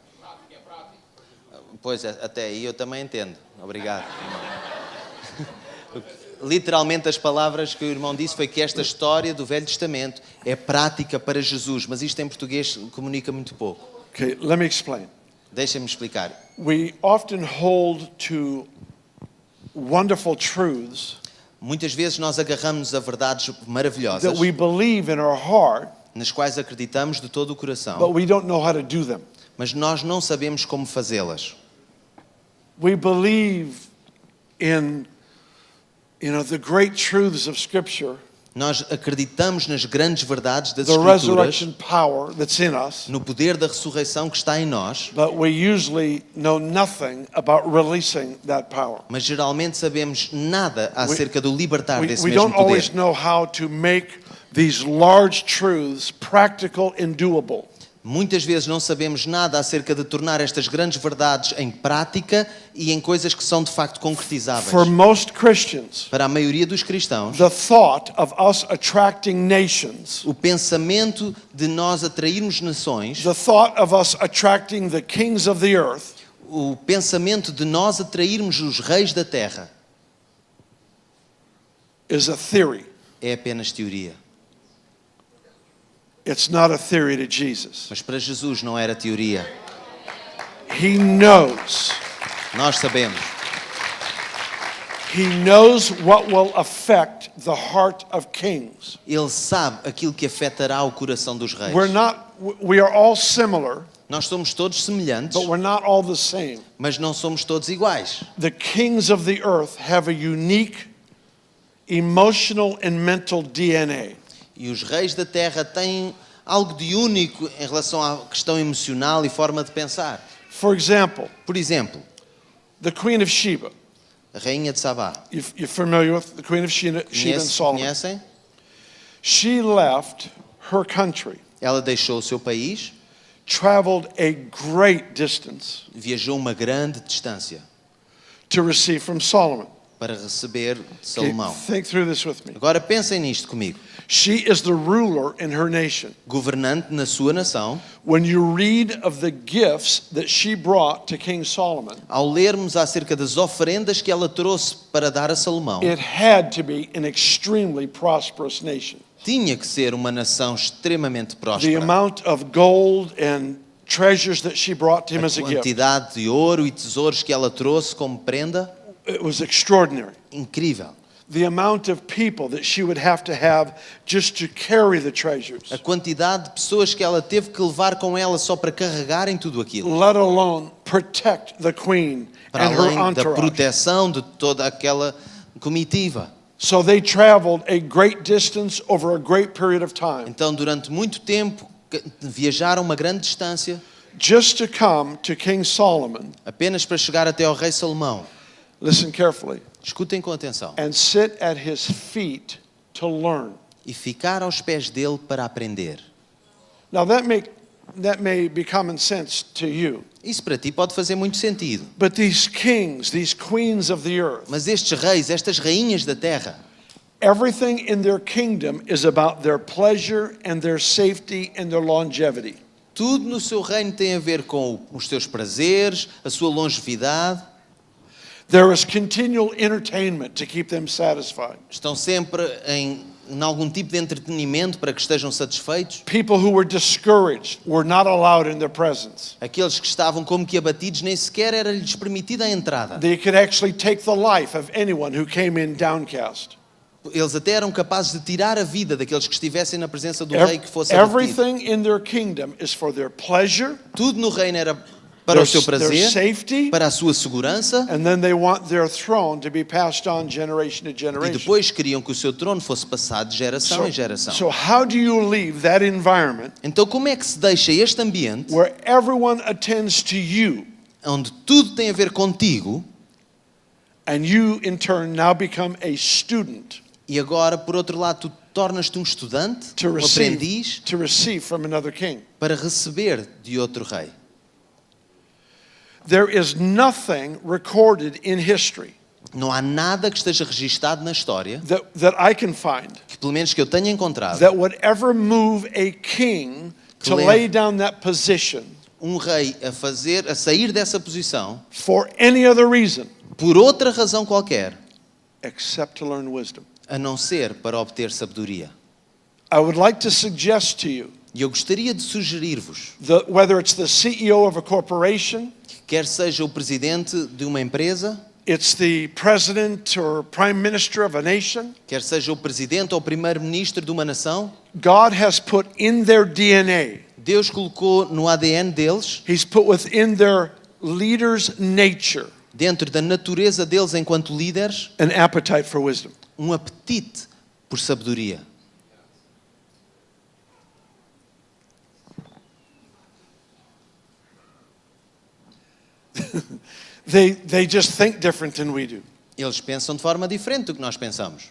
Pois, até aí eu também entendo. Obrigado, irmão. Literalmente as palavras que o irmão disse foi que esta história do Velho Testamento é prática para Jesus, mas isto em português comunica muito pouco. Okay, let me explain. Deixa-me explicar. We often hold to wonderful truths Muitas vezes nós agarramos a verdades maravilhosas, that we believe in our heart, nas quais acreditamos de todo o but coração, we don't know how to do them. mas nós não sabemos como fazê-las. We believe in, the great truths of Scripture, Nós acreditamos nas grandes verdades das the Escrituras, resurrection power that's in us, no poder da ressurreição que está em nós, but we usually know nothing about releasing that power. mas geralmente sabemos nada acerca do libertar desse We mesmo don't always poder. know how to make these large truths practical and doable. Muitas vezes não sabemos nada acerca de tornar estas grandes verdades em prática e em coisas que são de facto concretizáveis. For most Christians, Para a maioria dos cristãos, the thought of us attracting nations, o pensamento de nós atrairmos nações, the thought of us attracting the kings of the earth, o pensamento de nós atrairmos os reis da terra, is a theory. é apenas teoria. It's not a theory to Jesus. Mas para Jesus não era teoria. He knows. Nós sabemos. He knows what will affect the heart of kings. Ele sabe aquilo que afetará o coração dos reis. We are all similar, Nós somos todos semelhantes, but we're not all the same. mas não somos todos iguais. The kings of the earth have a unique emotional and mental DNA. E os reis da terra têm algo de único em relação à questão emocional e forma de pensar. For example, Por exemplo, the Queen of Sheba. a rainha de Sabá. You're familiar with the Queen of Sheba and Solomon? Conhecem? She left her country, Ela deixou o seu país, traveled a great distance viajou uma grande distância to receive from Solomon. para receber de Okay, Salomão. think through this with me. Agora pensem nisto comigo. She is the ruler in her nation. Governante na sua nação, When you read of the gifts that she brought to King Solomon, ao lermos acerca das oferendas que ela trouxe para dar a Salomão, it had to be an extremely prosperous nation. tinha que ser uma nação extremamente The próspera. amount of gold and treasures that she brought to him A as a gift, quantidade de ouro e tesouros que ela trouxe como prenda, it was extraordinary. incrível. The amount of people that she would have just to carry the treasures, A quantidade de pessoas que ela teve que levar com ela só para carregarem tudo aquilo. let alone protect the queen Para and her além da entourage. proteção de toda aquela comitiva. So they traveled a great distance over a great period of time Então, durante muito tempo, viajaram uma grande distância just to come to King Solomon. apenas para chegar até ao rei Salomão. Listen carefully. Escutem com atenção. And sit at his feet to learn. E ficar aos pés dele para aprender. Now that may be common sense to you. Isso para ti pode fazer muito sentido. But these kings, these queens of the earth, Mas estes reis, estas rainhas da terra, everything in their kingdom is about their pleasure and their safety and their longevity. tudo no seu reino tem a ver com os seus prazeres, a sua longevidade. There is continual entertainment to keep them satisfied. Estão sempre em algum tipo de entretenimento para que estejam satisfeitos. People who were discouraged were not allowed in their presence. Aqueles que estavam como que abatidos, nem sequer era-lhes permitida a entrada. They could actually take the life of anyone who came in downcast. Eles até eram capazes de tirar a vida daqueles que estivessem na presença do rei que fosse abatido. Everything in their kingdom is for their pleasure, Tudo no reino era para o seu their prazer, safety, para a sua segurança, and then they want their throne to be passed on generation to e generation. depois queriam que o seu trono fosse passado de geração em geração. So how do you leave that environment Então como é que se deixa este ambiente, where everyone attends to you onde tudo tem a ver contigo, and you in turn now become a student e agora, por outro lado, tu tornas-te um estudante, to um aprendiz, receive from another king? para receber de outro rei? There is nothing recorded in history Não há nada que esteja registado na história, that I can find que pelo menos que eu tenha encontrado, that would ever move a king to Leve- lay down that position um rei a sair dessa posição for any other reason por outra razão qualquer, except to learn wisdom. a não ser para obter sabedoria. I would like to suggest to you E eu gostaria de sugerir-vos, that whether it's the CEO of a corporation, quer seja o presidente de uma empresa, it's the president or prime minister of a nation, quer seja o presidente ou primeiro-ministro de uma nação, God has put in their DNA, Deus colocou no ADN deles, He's put within their leader's nature, dentro da natureza deles enquanto líderes, an appetite for wisdom. um apetite por sabedoria. They just think different than we do. Eles pensam de forma diferente do que nós pensamos.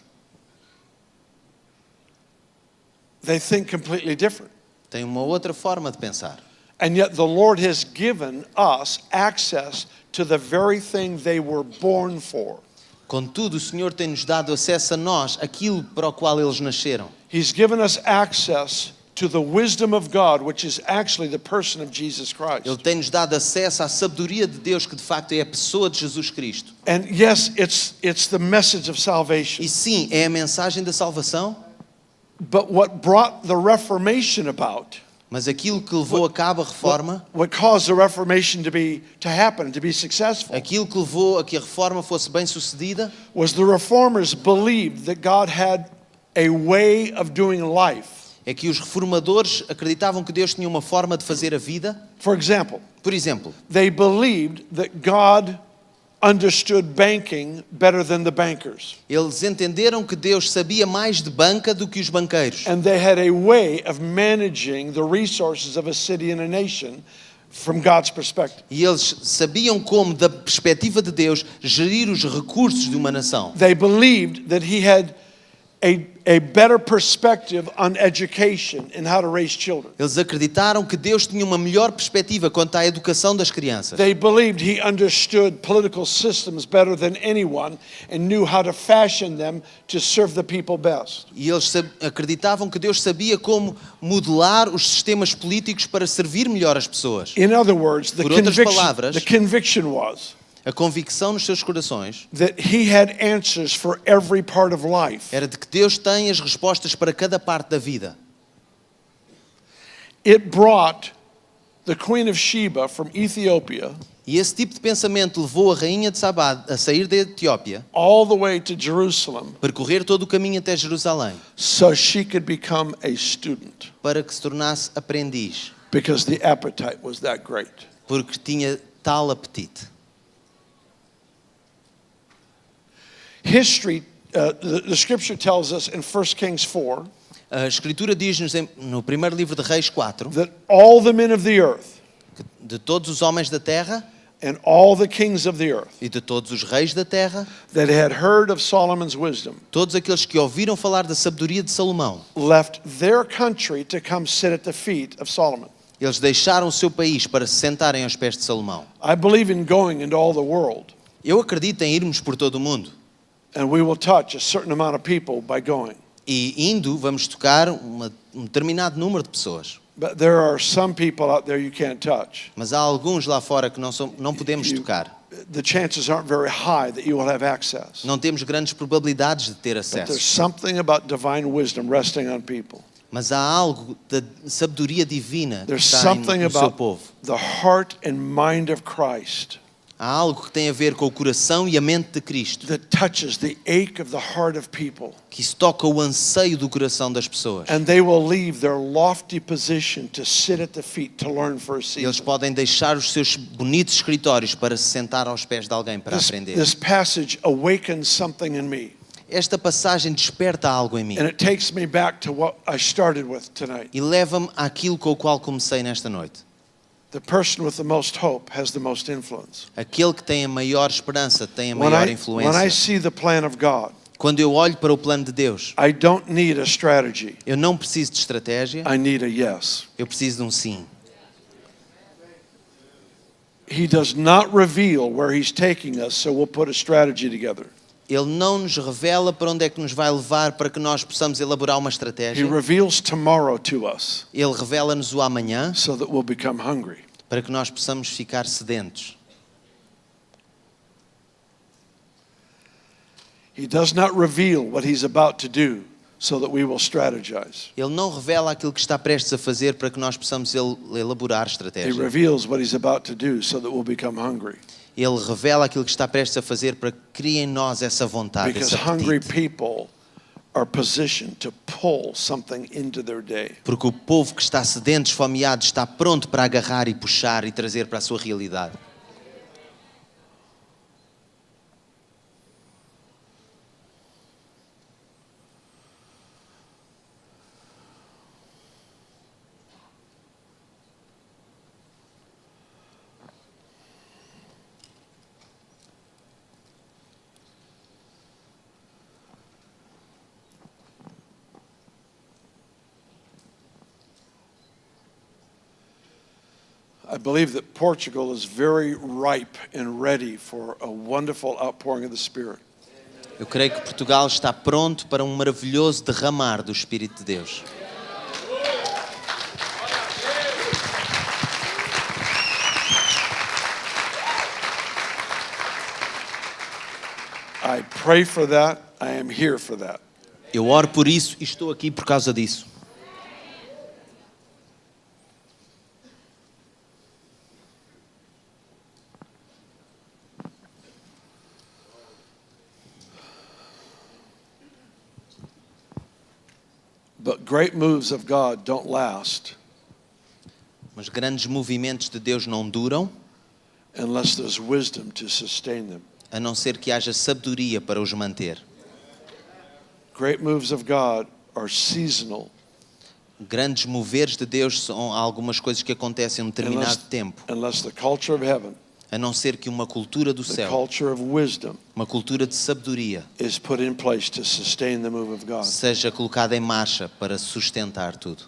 They think completely different. Têm uma outra forma de pensar. And yet the Lord has given us access to the very thing they were born for. Contudo, o Senhor tem-nos dado acesso a nós, aquilo para o qual eles nasceram. He's given us access to the wisdom of God, which is actually the person of Jesus Christ. Ele tem-nos dado acesso à sabedoria de Deus, que de facto é a pessoa de Jesus Cristo. And yes, it's the message of salvation. E sim, é a mensagem da salvação, But what brought the Reformation about Mas aquilo que levou a cabo a reforma, what caused the Reformation to happen, to be successful, aquilo que levou a que a reforma fosse bem sucedida, was the reformers believed that God had a way of doing life. é que os reformadores acreditavam que Deus tinha uma forma de fazer a vida. For example, Por exemplo, they believed that God understood banking better than the bankers. eles entenderam que Deus sabia mais de banca do que os banqueiros. And they had a way of managing the resources of a city and a nation from God's perspective. E eles sabiam como, da perspectiva de Deus, gerir os recursos de uma nação. They believed that he had a better perspective on education and how to raise children. Eles acreditaram que Deus tinha uma melhor perspectiva quanto à educação das crianças. They believed he understood political systems better than anyone and knew how to fashion them to serve the people best. E eles acreditavam que Deus sabia como modelar os sistemas políticos para servir melhor as pessoas. In other words, Por outras palavras, the conviction was a convicção nos seus corações that he had answers for every part of life. era de que Deus tem as respostas para cada parte da vida. It brought the Queen of Sheba from Ethiopia E esse tipo de pensamento levou a rainha de Sabá a sair da Etiópia, all the way to Jerusalem percorrer todo o caminho até Jerusalém, so she could become a student para que se tornasse aprendiz, because the appetite was that great. porque tinha tal apetite. History, the scripture tells us in 1 Kings 4 A Escritura diz-nos no primeiro livro de Reis 4 that all the men of the earth que de todos os homens da terra and all the kings of the earth e de todos os reis da terra, that had heard of Solomon's wisdom todos aqueles que ouviram falar da sabedoria de Salomão, left their country to come sit at the feet of Solomon. eles deixaram o seu país para se sentarem aos pés de Salomão. I believe in going into all the world, Eu acredito em irmos por todo o mundo. and we will touch a certain amount of people by going. E indo, vamos tocar um determinado número de pessoas. But there are some people out there you can't touch. Mas há alguns lá fora que não podemos tocar. The chances aren't very high that you will have access. Não temos grandes probabilidades de ter But there's acesso. something about divine wisdom resting on people. Mas há algo da sabedoria divina que There's está something no seu about povo. the heart and mind of Christ Há algo que tem a ver com o coração e a mente de Cristo, that touches the ache of the heart of people. que isso toca o anseio do coração das pessoas. And they will leave their lofty position to sit at the feet to learn for a E eles season. podem deixar os seus bonitos escritórios para se sentar aos pés de alguém para aprender. This passage awakens something in me. Esta passagem desperta algo em mim And it takes me back to what I started with tonight. e leva-me àquilo com o qual comecei nesta noite. The person with the most hope has the most influence. Aquele que tem a maior esperança tem a When maior I influência. see the plan of God, Quando eu olho para o plano de Deus, I don't need a strategy. eu não preciso de estratégia, I need a yes. eu preciso de um sim. He does not reveal where he's taking us, so we'll put a strategy together. Ele não nos revela para onde é que nos vai levar para que nós possamos elaborar uma He estratégia. reveals tomorrow to us Ele revela-nos o amanhã so that we'll become hungry. para que nós possamos ficar sedentos. He does not reveal what he's about to do so that we will strategize. Ele não revela aquilo que está prestes a fazer para que nós possamos elaborar He estratégia. reveals what he's about to do so that we'll become hungry. Ele revela aquilo que está prestes a fazer para que crie em nós essa vontade, Because esse hungry apetite. people are positioned to pull something into their day. Porque o povo que está sedento, esfomeado, está pronto para agarrar e puxar e trazer para a sua realidade. I believe that Portugal is very ripe and ready for a wonderful outpouring of the Spirit. Eu creio que Portugal está pronto para um maravilhoso derramar do Espírito de Deus. I pray for that. I am here for that. Eu oro por isso e estou aqui por causa disso. But great moves of God don't last Mas grandes movimentos de Deus não duram, unless there's wisdom to sustain them. a não ser que haja sabedoria para os manter. Great moves of God are seasonal Grandes moveres de Deus são algumas coisas que acontecem em um determinado tempo, unless the culture of heaven, a não ser que uma cultura do the céu, culture of wisdom, uma cultura de sabedoria, is put in place to sustain the move of God. seja colocada em marcha para sustentar tudo.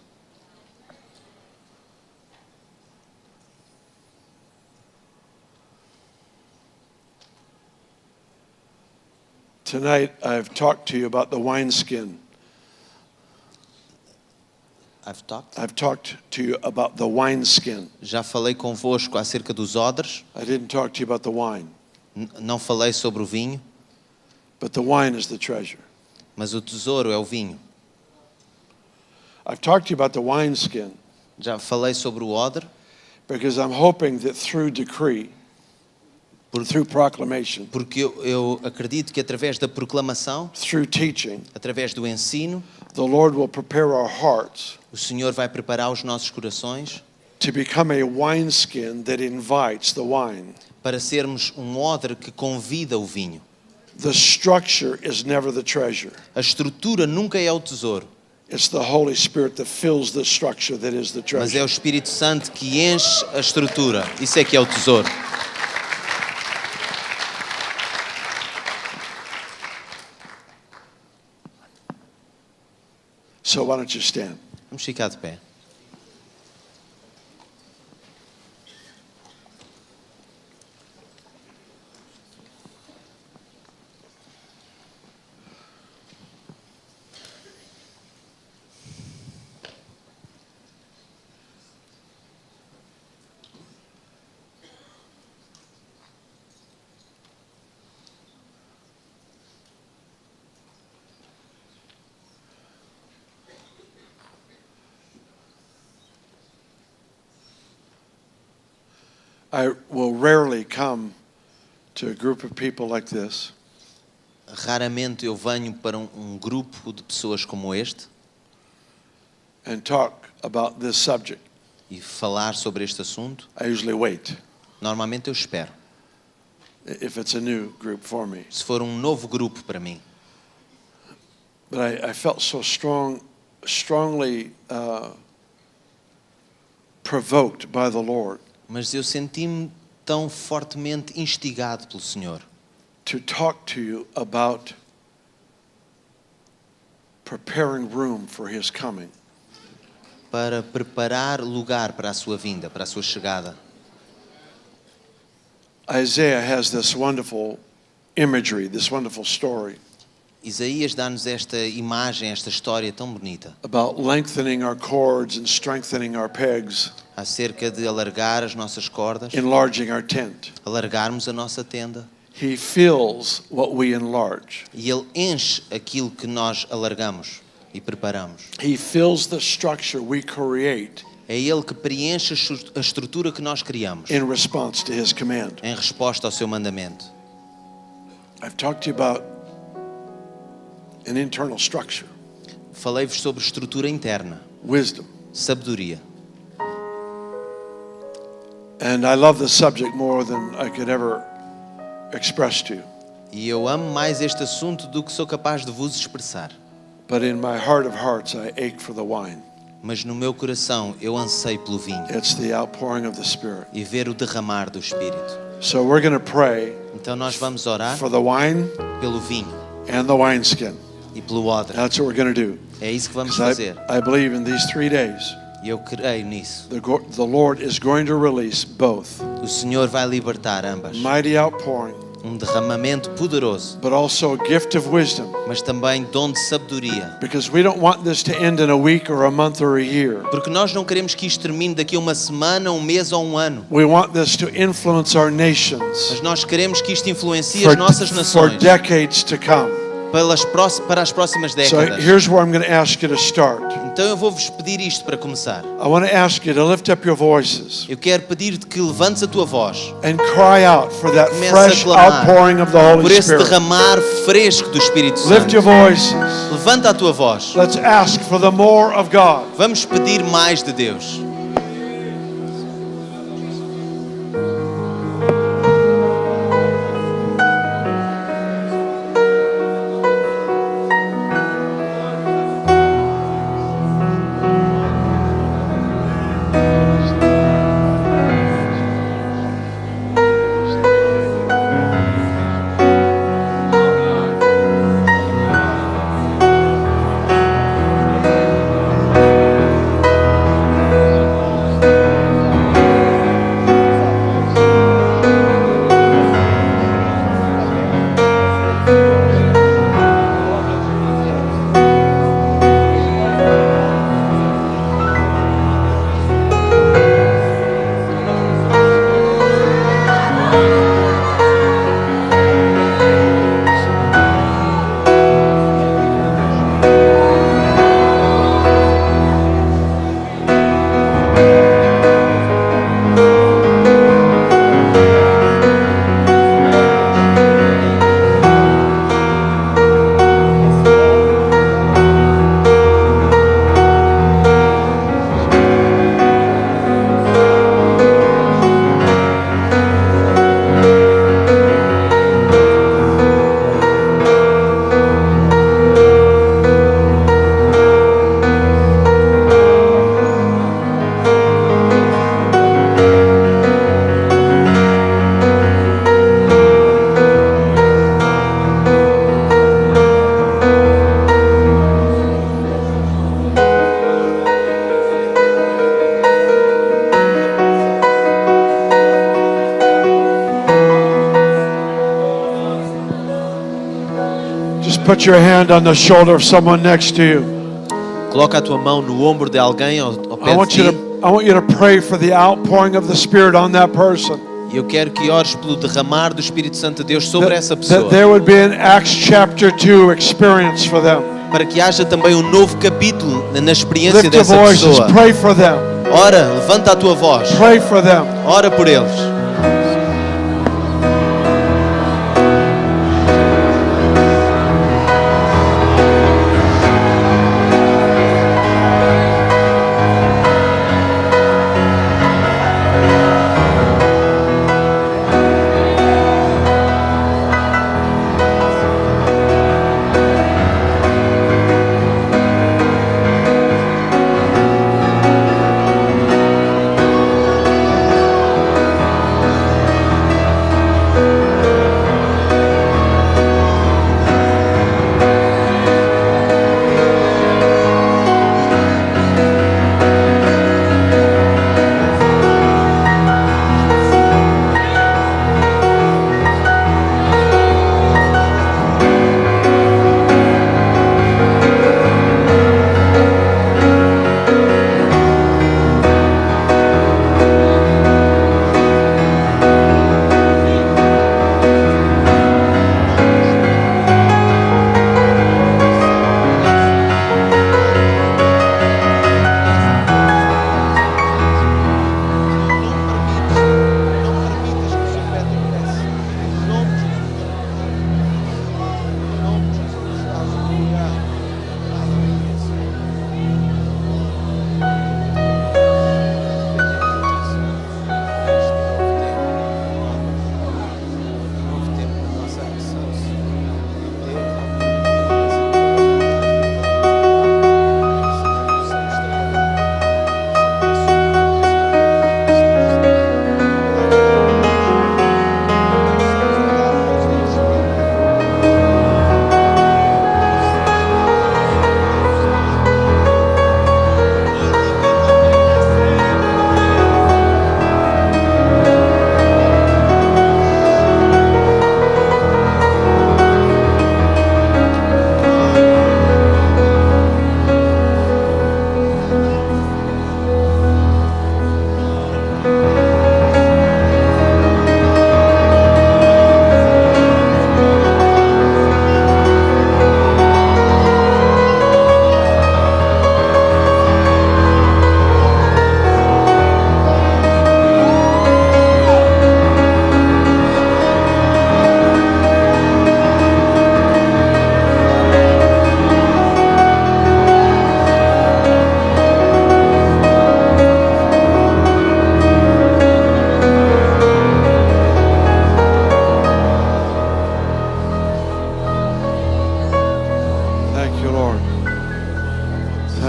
Tonight, I've talked to you about the wineskin. I've talked. I've talked to you about the wineskin. Já falei convosco acerca dos odres, I didn't talk to you about the wine, não falei sobre o vinho, but the wine is the treasure. mas o tesouro é o vinho. I've talked to you about the wineskin Já falei sobre o odre, because I'm hoping that through decree, through proclamation, porque eu acredito que através da proclamação, through teaching, através do ensino, the Lord will prepare our hearts o Senhor vai preparar os nossos corações to become a wineskin that invites the wine. para sermos um odre que convida o vinho. The structure is never the treasure. A estrutura nunca é o tesouro, It's the Holy Spirit that fills the structure that is the mas é treasure. o Espírito Santo que enche a estrutura. Isso é que é o tesouro. So why don't you stand? Vamos ficar de pé. I will rarely come to a group of people like this Raramente eu venho para um grupo de pessoas como este and talk about this subject. e falar sobre este assunto. I usually wait Normalmente eu espero, if it's a new group for me. se for um novo grupo para mim. But I felt so strongly provoked by the Lord Mas eu senti-me tão fortemente instigado pelo Senhor to talk to you about preparing room for His coming. para preparar lugar para a sua vinda, para a sua chegada. Isaiah has this wonderful imagery, this wonderful story Isaías dá-nos esta imagem, esta história tão bonita, about lengthening our cords and strengthening our pegs, acerca de alargar as nossas cordas, enlarging our tent. alargarmos a nossa tenda. He fills what we enlarge. E Ele enche aquilo que nós alargamos e preparamos. He fills the structure we create É Ele que preenche a estrutura que nós criamos in response to His command. em resposta ao seu mandamento. I've talked to you about an internal structure, Falei-vos sobre estrutura interna, wisdom. sabedoria. And I love this subject more than I could ever express to you. E eu amo mais este assunto do que sou capaz de vos expressar. But in my heart of hearts, I ache for the wine. Mas no meu coração eu anseio pelo vinho It's the outpouring of the Spirit. e ver o derramar do Espírito. So we're going to pray Então nós vamos orar for the wine pelo vinho and the wineskin. e pelo odre. That's what we're going to do. É isso que vamos 'Cause fazer. I believe in these 3 days, E eu creio nisso. the Lord is going to release both O Senhor vai libertar ambas. mighty outpouring, Um derramamento poderoso, but also a gift of wisdom. mas também dom de sabedoria. Because we don't want this to end in a week or a month or a year. Porque nós não queremos que isto termine daqui a uma semana, um mês ou um ano. We want this to influence our nations Mas nós queremos que isto influencie as nossas for nações decades to come. para as próximas So décadas. here's where I'm going to ask you to start. Então eu vou-vos pedir isto para começar. I want to ask you to lift up your voices Eu quero pedir-te que levantes a tua voz and cry out for that Começa a fresh clamar outpouring of the Holy por esse Spirit. derramar fresco do Espírito Lift Santo. your voices. Levanta a tua voz. Let's ask for the more of God. Vamos pedir mais de Deus. Just put your hand on the shoulder of someone next to you. Coloca a tua mão no ombro de alguém ao I pé want de you ti. to I want you to pray for the outpouring of the Spirit on that person. E eu quero que ores pelo derramar do Espírito Santo de Deus sobre essa That pessoa. there would be an Acts chapter 2 experience for them. Para que haja também um novo capítulo na experiência Lift your dessa voices, pessoa. pray for them. Ora, levanta a tua voz. Pray for them. Ora por eles.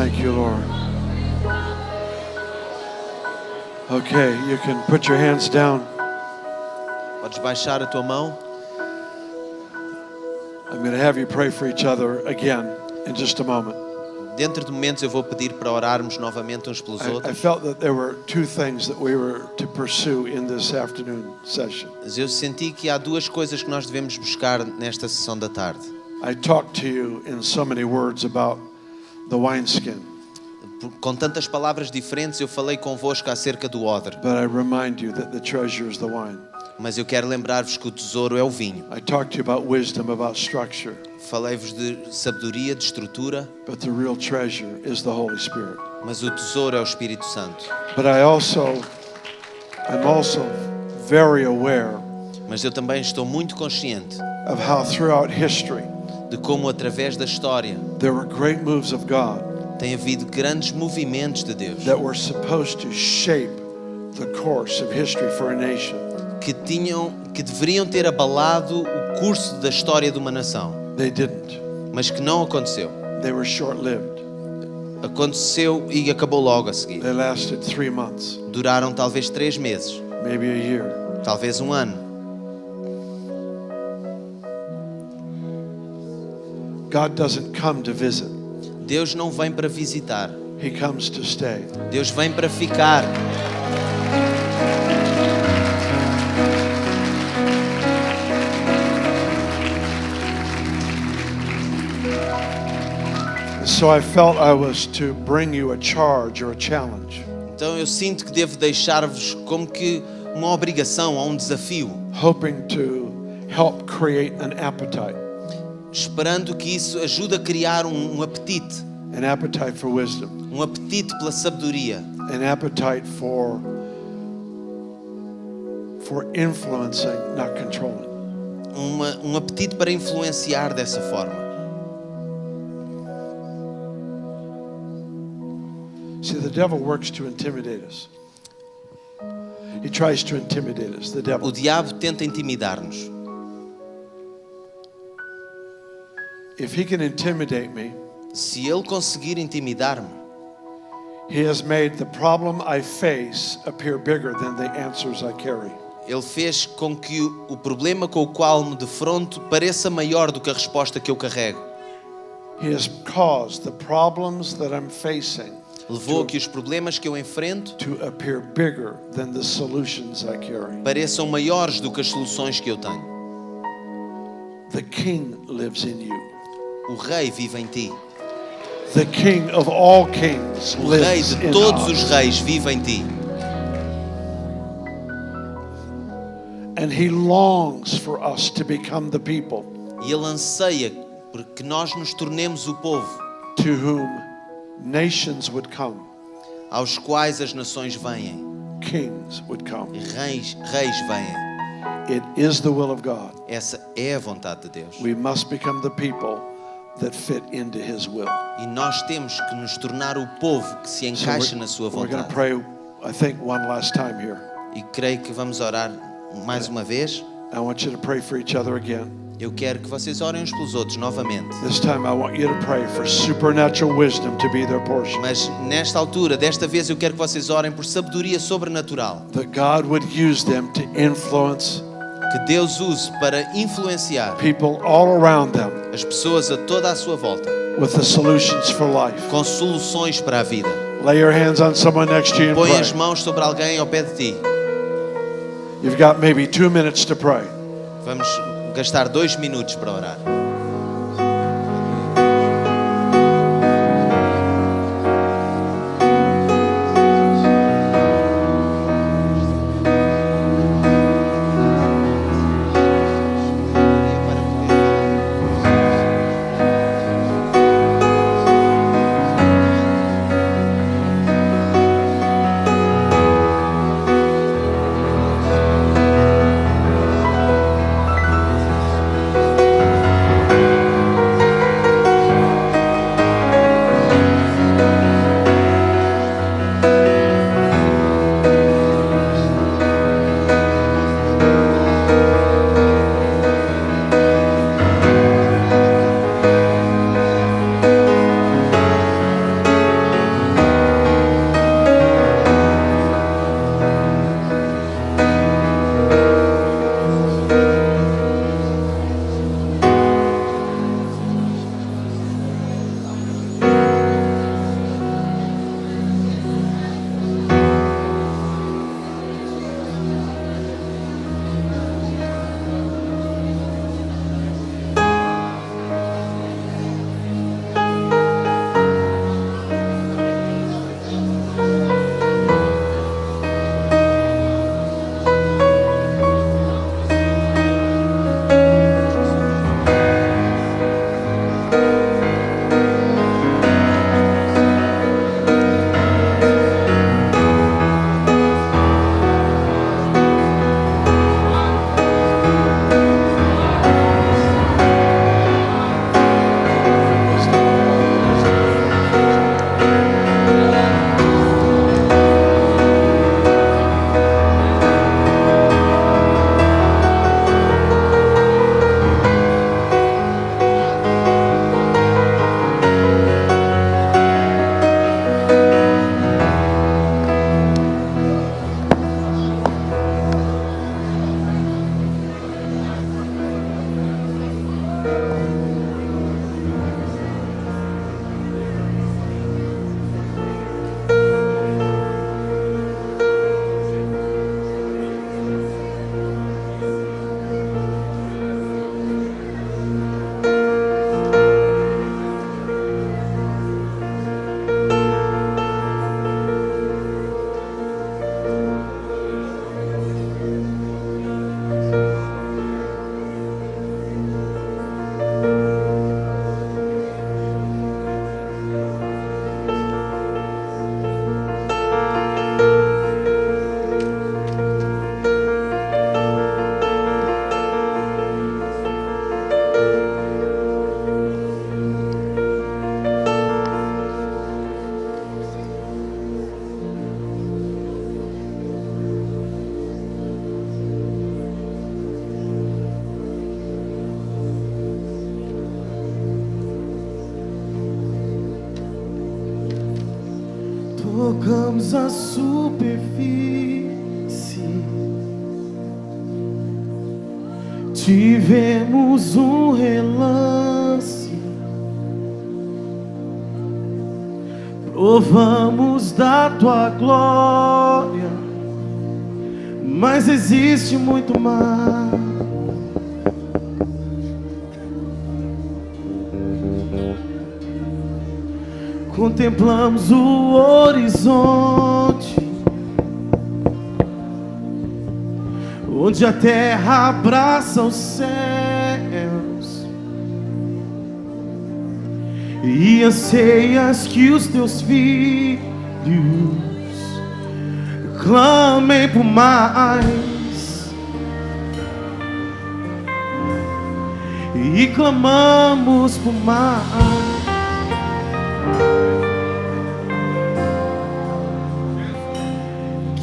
Thank you, Lord. Okay, you can put your hands down. Podes baixar a tua mão. I'm going to have you pray for each other again in just a moment. Dentro de momentos eu vou pedir para orarmos novamente uns pelos I outros. felt that there were two things that we were to pursue in this afternoon session. Mas eu senti que há duas coisas que nós devemos buscar nesta sessão da tarde. I talked to you in so many words about the wineskin, Com tantas palavras diferentes eu falei convosco acerca do odre. but I remind you that the treasure is the wine. Mas eu quero lembrar-vos que o tesouro é o vinho. I talked to you about wisdom, about structure, Falei-vos de sabedoria, de estrutura, but the real treasure is the Holy Spirit. mas o tesouro é o Espírito Santo. But I'm also very aware Mas eu também estou muito consciente of how throughout history de como através da história there were great moves of God tem havido grandes movimentos de Deus that were supposed to shape the course of history for a nation. que deveriam ter abalado o curso da história de uma nação, They didn't. mas que não aconteceu. They were short-lived. Aconteceu e acabou logo a seguir. They lasted 3 months, Duraram talvez 3 meses, maybe a year. talvez um ano. God doesn't come to visit. Deus não vem para visitar, He comes to stay. Deus vem para ficar. So I felt I was to bring you a charge or a challenge, Então eu sinto que devo deixar-vos como que uma obrigação ou um desafio, hoping to help create an appetite esperando que isso ajude a criar um apetite, an appetite for wisdom, um apetite pela sabedoria, an appetite for influencing, not controlling. um apetite para influenciar dessa forma. See, the devil works to intimidate us. He tries to intimidate us, the O devil. diabo tenta intimidar-nos. If he can intimidate me, Se ele conseguir intimidar-me, he has made the problem I face appear bigger than the answers I carry. ele fez com que o problema com o qual me defronto pareça maior do que a resposta que eu carrego. He has caused the problems that I'm facing Levou a que os problemas que eu enfrento to appear bigger than the solutions I carry. pareçam maiores do que as soluções que eu tenho. The King lives in you. O Rei vive em ti. The King of all kings O Rei lives de in todos us. os reis vive em ti. And he longs for us to become the people E ele anseia por que nós nos tornemos o povo to whom nations would come, aos quais as nações vêm. kings would come. E reis vêm. It is the will of God. Essa é a vontade de Deus. We must become the people that fit into his will. E nós temos que nos tornar o povo que se So encaixa na sua we're going to vontade. pray, I think, one last time here. E creio que vamos orar mais uma vez. I want you to pray for each other again. Eu quero que vocês orem uns pelos outros novamente. This time I want you to pray for supernatural wisdom to be their portion. Mas nesta altura, desta vez, eu quero que vocês orem por sabedoria sobrenatural. That God would use them to influence Que Deus use para influenciar people all around them as pessoas a toda a sua volta with the solutions for life. com soluções para a vida. Lay your hands on someone next to you and Põe as pray. mãos sobre alguém ao pé de ti. You've got maybe 2 minutes to pray. Vamos gastar 2 minutos para orar. Tocamos a superfície, tivemos um relance, provamos da tua glória, mas existe muito mais. Contemplamos o horizonte, onde a terra abraça os céus, e anseias que os teus filhos clamem por mais, e clamamos por mais.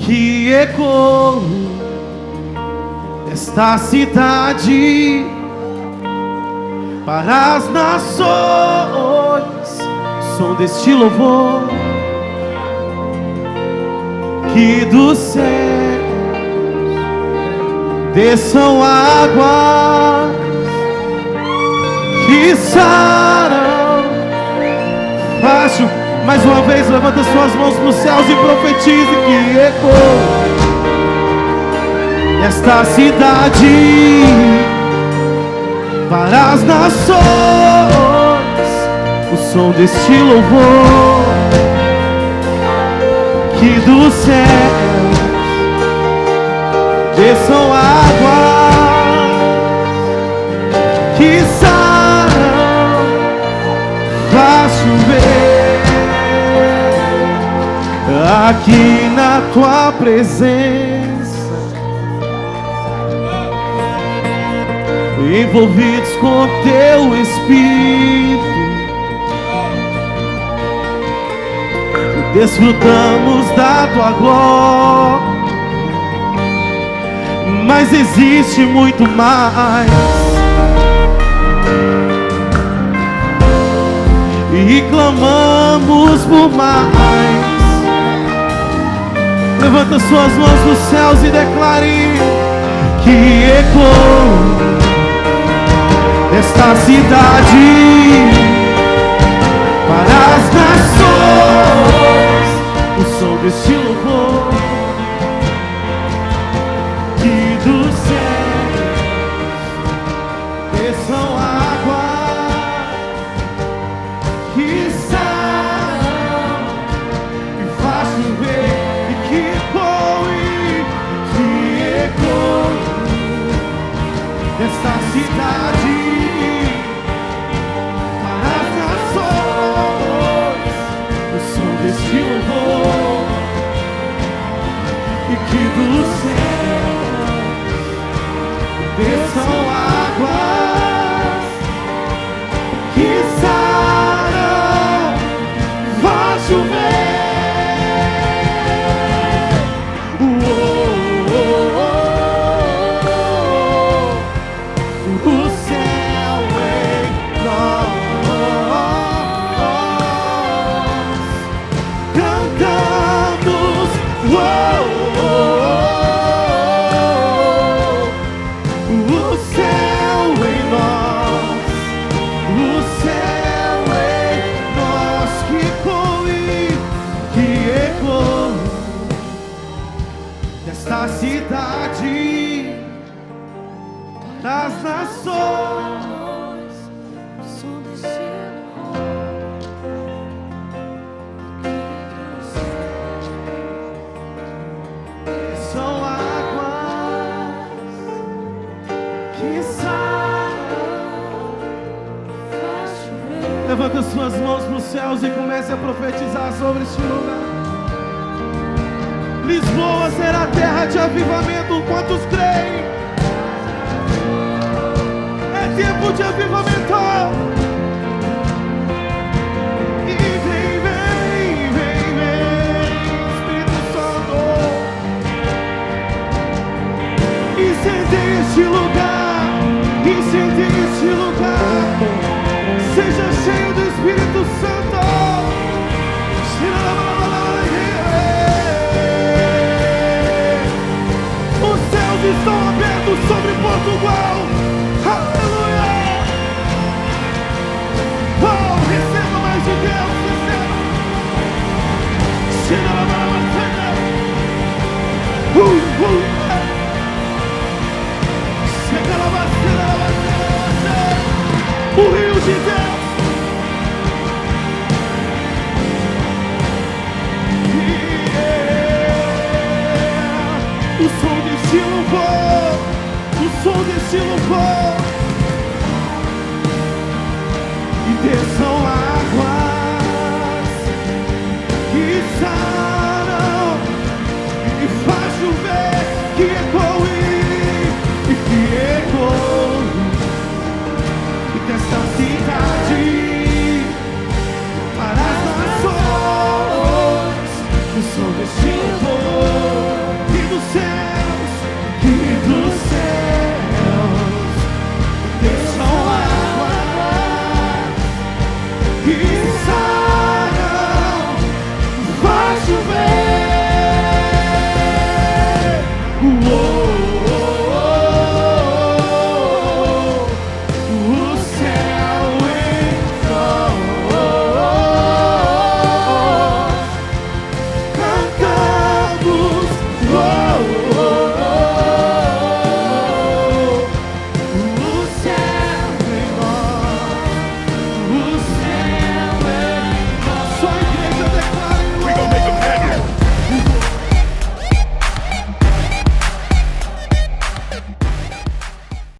Que ecoe esta cidade para as nações, som deste louvor, que dos céus desçam águas que saram. Baixo, mais uma vez, levanta suas mãos para os céus e profetize que ecoe esta cidade para as nações, o som deste louvor, que dos céus desçam águas que saram, faz chover. Aqui na tua presença, envolvidos com teu Espírito, desfrutamos da tua glória, mas existe muito mais. E clamamos por mais. Levanta suas mãos nos céus e declare que ecoe esta cidade para as nações, o som deste louvor, que dos céus desçam águas que saram e faz chover. Esta cidade para as nações, o som deste louvor, e que dos céus desçam águas que saram, vai chover. Esta cidade das nações, o som deste são águas que saram. Levanta suas mãos para os céus e comece a profetizar sobre este lugar. Lisboa será terra de avivamento. Quantos creem? É tempo de avivamento. E vem, vem, vem, vem, Espírito Santo, incendeia este lugar, incendeia este lugar. Seja cheio do Espírito Santo. Chega lá, o rio de Deus. O som desse louvor, o som desse louvor. E desçam águas que saram e faz chover, que ecoe e que ecoe e desta cidade para as nações. O som desse louvor.